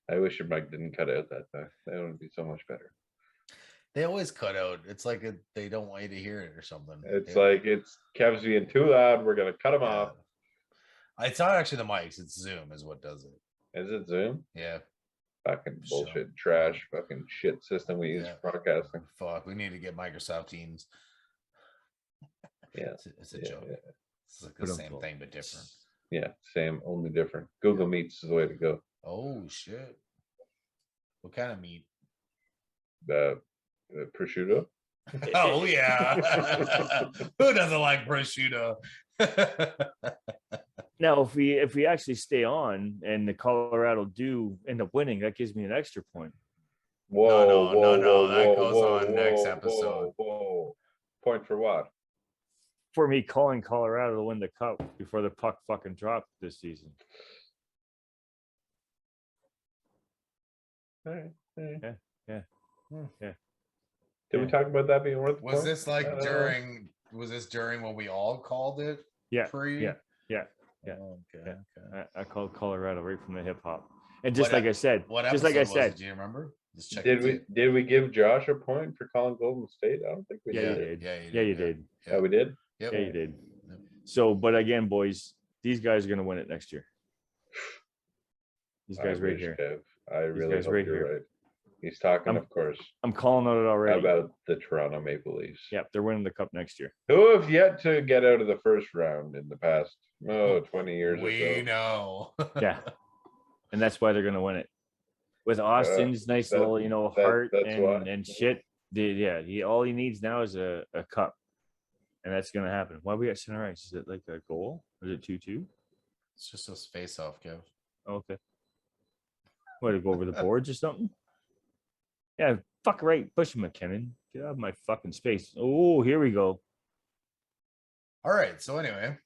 Speaker 3: I wish your mic didn't cut out that time. That would be so much better.
Speaker 1: They always cut out. It's like they don't want you to hear it or something.
Speaker 3: It's like it's Kev's being too loud. We're gonna cut him
Speaker 1: Yeah.
Speaker 3: off.
Speaker 1: It's not actually the mics. It's Zoom is what does it.
Speaker 3: Is it Zoom?
Speaker 1: Yeah.
Speaker 3: Fucking
Speaker 1: Sure.
Speaker 3: bullshit, trash, fucking shit system we use
Speaker 1: Yeah.
Speaker 3: for broadcasting.
Speaker 1: Fuck. We need to get Microsoft Teams.
Speaker 3: Yeah.
Speaker 1: It's a
Speaker 3: Yeah,
Speaker 1: joke.
Speaker 3: yeah.
Speaker 1: It's like the same thing but different.
Speaker 3: Yeah, same, only different. Google Meets is the way to go.
Speaker 1: Oh shit. What kind of meat?
Speaker 3: Prosciutto.
Speaker 1: Oh yeah. Who doesn't like prosciutto?
Speaker 2: Now, if we actually stay on and the Colorado do end up winning, that gives me an extra point.
Speaker 3: Whoa,
Speaker 1: No, that goes on next episode.
Speaker 3: Whoa. Point for what?
Speaker 2: For me calling Colorado to win the cup before the puck fucking dropped this season.
Speaker 3: All right.
Speaker 2: Yeah.
Speaker 3: Did we talk about that being worth?
Speaker 1: Was this like during? Was this during when we all called it?
Speaker 2: Yeah.
Speaker 1: Pre?
Speaker 2: Yeah.
Speaker 1: Oh, okay.
Speaker 2: Yeah.
Speaker 1: Okay.
Speaker 2: I called Colorado right from the hip hop. And just
Speaker 1: What
Speaker 2: like I said,
Speaker 1: What
Speaker 2: just
Speaker 1: episode
Speaker 2: like I
Speaker 1: was
Speaker 2: said,
Speaker 1: it? Do you remember? Just check
Speaker 3: Did we give Josh a point for calling Golden State? I don't think we
Speaker 2: yeah, you
Speaker 3: did.
Speaker 2: did.
Speaker 1: Yeah,
Speaker 2: You did.
Speaker 3: Oh, we did.
Speaker 1: Yep.
Speaker 2: Yeah, you did.
Speaker 1: Yep.
Speaker 2: So, but again, boys, these guys are gonna win it next year. These guys
Speaker 3: I
Speaker 2: right
Speaker 3: wish,
Speaker 2: here.
Speaker 3: Kev. I really
Speaker 2: guys
Speaker 3: hope
Speaker 2: right
Speaker 3: you're
Speaker 2: here.
Speaker 3: right. He's talking, of course,
Speaker 2: I'm calling on it already.
Speaker 3: about the Toronto Maple Leafs.
Speaker 2: Yep, they're winning the cup next year.
Speaker 3: Who have yet to get out of the first round in the past 20 years or
Speaker 1: We
Speaker 3: so.
Speaker 1: know.
Speaker 2: Yeah, and that's why they're gonna win it. With Austin's nice
Speaker 3: that-
Speaker 2: little heart
Speaker 3: that's why.
Speaker 2: and shit. All he needs now is a cup, and that's gonna happen. Why we got center ice? Is it like a goal? Or is it 2-2?
Speaker 1: It's just a face off, Kev.
Speaker 2: Oh, okay. What, to go over the boards or something? Yeah, fuck right. Push him, McKinnon. Get out of my fucking space. Oh, here we go.
Speaker 1: All right. So anyway,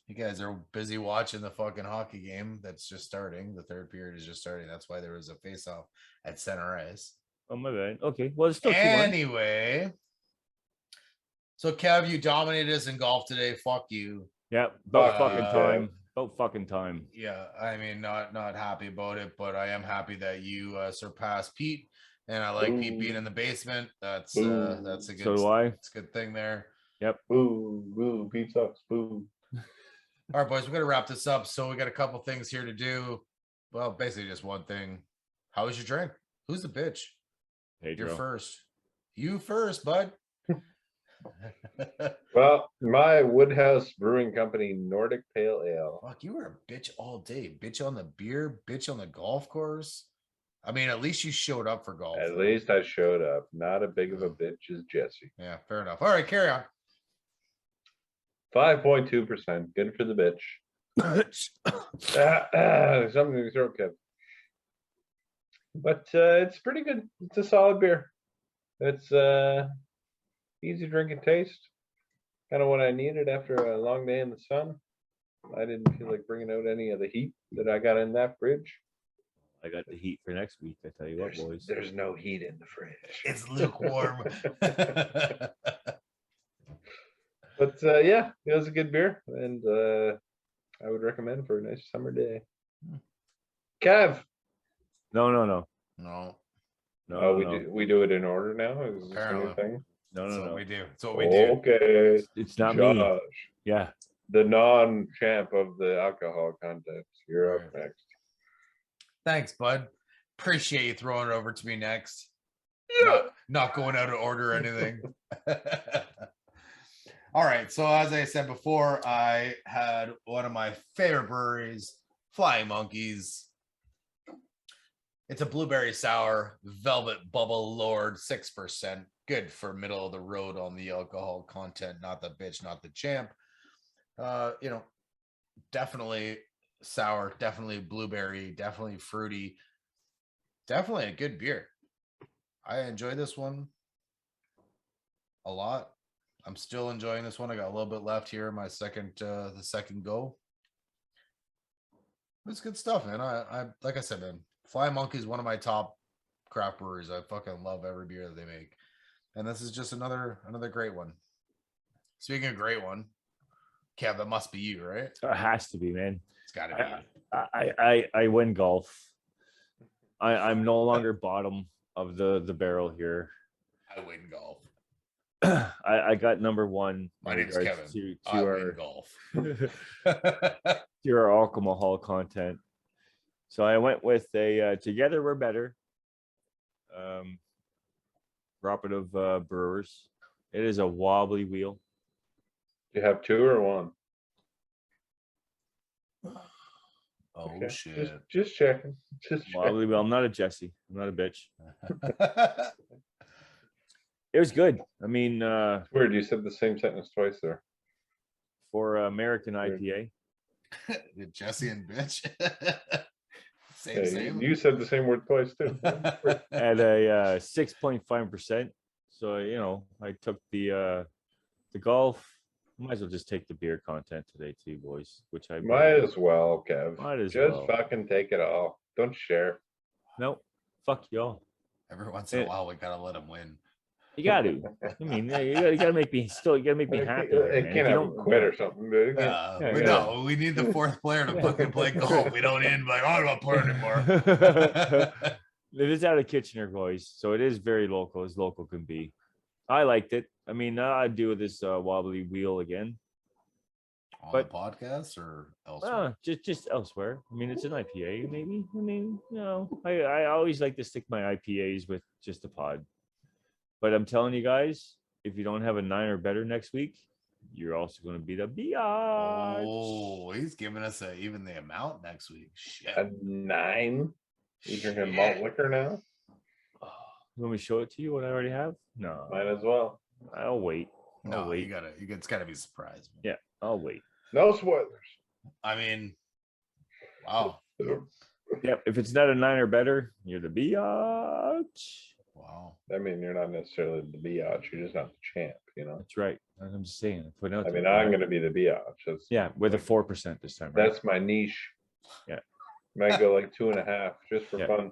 Speaker 1: you guys are busy watching the fucking hockey game that's just starting. The third period is just starting. That's why there was a face off at center ice.
Speaker 2: Oh, my bad. Okay. Well, it's still 2-1.
Speaker 1: Anyway. So Kev, you dominated us in golf today. Fuck you.
Speaker 2: Yeah, about fucking
Speaker 1: Uh,
Speaker 2: time. About fucking time.
Speaker 1: Yeah, I mean, not happy about it, but I am happy that you surpassed Pete, and I like Pete being in the basement. That's a good.
Speaker 2: So do I.
Speaker 1: It's a good thing there.
Speaker 3: Boo, Pete sucks. Boo.
Speaker 1: All right, boys, we got to wrap this up. So we got a couple things here to do. Well, basically just one thing. How was your drink? Who's the bitch?
Speaker 2: Pedro.
Speaker 1: You're first. You first, bud.
Speaker 3: Well, my Woodhouse Brewing Company Nordic Pale Ale.
Speaker 1: Fuck, you were a bitch all day. Bitch on the beer, bitch on the golf course. I mean, at least you showed up for golf.
Speaker 3: At
Speaker 1: though.
Speaker 3: least I showed up. Not a big of a bitch as Jesse.
Speaker 1: Yeah, fair enough. All right, carry on.
Speaker 3: 5.2%. Good for the bitch. Something in your throat, Kev. But it's pretty good. It's a solid beer. It's easy drinking taste. Kind of what I needed after a long day in the sun. I didn't feel like bringing out any of the heat that I got in that fridge.
Speaker 2: I got the heat for next week. I tell you what, boys.
Speaker 3: There's no heat in the fridge.
Speaker 1: It's lukewarm.
Speaker 3: But yeah, it was a good beer, and I would recommend for a nice summer day. Kev.
Speaker 2: No.
Speaker 1: No.
Speaker 3: We do it in order now. Is this a new
Speaker 1: Apparently.
Speaker 3: thing?
Speaker 1: That's
Speaker 2: No.
Speaker 1: what we do. That's what we do.
Speaker 3: Okay,
Speaker 2: It's not me.
Speaker 3: Josh,
Speaker 2: Yeah.
Speaker 3: the non-champ of the alcohol contest. You're up next.
Speaker 1: Thanks, bud. Appreciate you throwing it over to me next. Not going out of order or anything. All right. So as I said before, I had one of my favorite breweries, Flying Monkeys. It's a blueberry sour, Velvet Bubble Lord, 6%. Good for middle of the road on the alcohol content. Not the bitch, not the champ. Definitely sour, definitely blueberry, definitely fruity, definitely a good beer. I enjoy this one a lot. I'm still enjoying this one. I got a little bit left here in my the second go. It's good stuff, man. I like I said, man, Fly Monkey is one of my top craft breweries. I fucking love every beer that they make, and this is just another great one. Speaking of great one, Kev, that must be you, right?
Speaker 2: It has to be, man.
Speaker 1: It's got to be you.
Speaker 2: I win golf. I'm no longer bottom of the barrel here.
Speaker 1: I win golf.
Speaker 2: I got number one.
Speaker 1: My name's Kevin.
Speaker 2: To
Speaker 1: I
Speaker 2: our
Speaker 1: win golf.
Speaker 2: to our alcohol content. So I went with a Together We're Better. Cooperative Brewers. It is a wobbly wheel.
Speaker 3: You have two or one?
Speaker 1: Oh
Speaker 3: Okay.
Speaker 1: shit!
Speaker 3: Just checking.
Speaker 2: Wobbly wheel. I'm not a Jesse. I'm not a bitch. It was good. I mean,
Speaker 3: It's weird. You said the same sentence twice there.
Speaker 2: for American IPA.
Speaker 1: Jesse and bitch.
Speaker 3: Yeah,
Speaker 1: same.
Speaker 3: You said the same word twice too.
Speaker 2: At a 6.5%. So I took the golf. Might as well just take the beer content today too, boys. Which I
Speaker 3: Might as well, Kev.
Speaker 2: Might as
Speaker 3: Just
Speaker 2: well.
Speaker 3: fucking take it all. Don't share.
Speaker 2: Nope. Fuck y'all.
Speaker 1: Every once in a while, we gotta let him win.
Speaker 2: You got to. I mean, you gotta make me still. You gotta make me happy. Here,
Speaker 3: It
Speaker 2: man.
Speaker 3: can't
Speaker 2: If you
Speaker 3: have a quit or something. Dude.
Speaker 1: No, we need the fourth player to fucking play golf. We don't end like, I'm not playing anymore.
Speaker 2: It is out of Kitchener, boys, so it is very local, as local can be. I liked it. I mean, I'd do this wobbly wheel again.
Speaker 1: On the podcast or elsewhere?
Speaker 2: Just elsewhere. I mean, it's an IPA, maybe. I mean, I always like to stick my IPAs with just a pod. But I'm telling you guys, if you don't have a 9 or better next week, you're also going to be the biatch.
Speaker 1: Oh, he's giving us even the amount next week. Shit.
Speaker 3: A 9? You drinking malt liquor now?
Speaker 2: You want me to show it to you what I already have? No.
Speaker 3: Might as well.
Speaker 2: I'll wait.
Speaker 1: No, wait. It's gotta be surprised.
Speaker 2: Yeah, I'll wait.
Speaker 3: No spoilers.
Speaker 1: I mean, wow.
Speaker 2: Yeah, if it's not a 9 or better, you're the biatch.
Speaker 1: Wow.
Speaker 3: I mean, you're not necessarily the biatch. You're just not the champ,
Speaker 2: That's right. I'm just saying.
Speaker 3: I'm going to be the biatch.
Speaker 2: Yeah, with a 4% this time. Right?
Speaker 3: That's my niche.
Speaker 2: Yeah.
Speaker 3: Might go like 2.5 just for fun.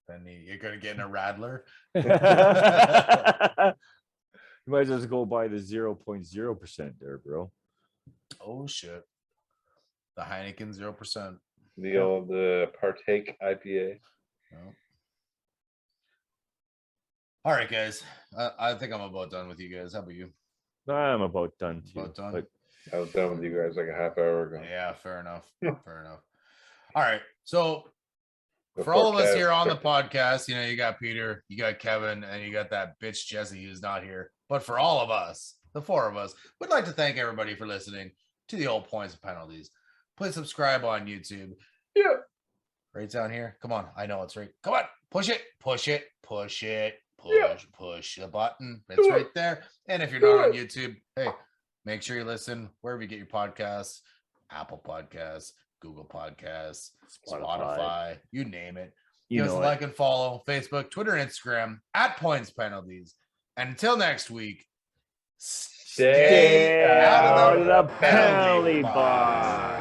Speaker 1: Then you're gonna get in a rattler.
Speaker 2: You might as well go by the 0.0% there, bro.
Speaker 1: Oh shit. The Heineken 0%.
Speaker 3: The partake IPA.
Speaker 1: No. All right, guys. I think I'm about done with you guys. How about you?
Speaker 2: I'm about done too.
Speaker 1: About done.
Speaker 2: But
Speaker 3: I was done with you guys like a half hour ago.
Speaker 1: Yeah, fair enough. Fair enough. All right. So for all of us here on the podcast, you got Peter, you got Kevin, and you got that bitch Jesse who's not here. But for all of us, the four of us, we'd like to thank everybody for listening to the old Points and Penalties. Please subscribe on YouTube.
Speaker 3: Yeah.
Speaker 1: Right down here. Come on. I know it's right. Come on. Push it. Push it. Push it. Push the button. It's right there. And if you're not on YouTube, hey, make sure you listen wherever you get your podcasts. Apple Podcasts, Google Podcasts, Spotify, you name it. Give us a like and follow Facebook, Twitter, and Instagram at Points Penalties. And until next week,
Speaker 3: stay out
Speaker 2: of the penalty box.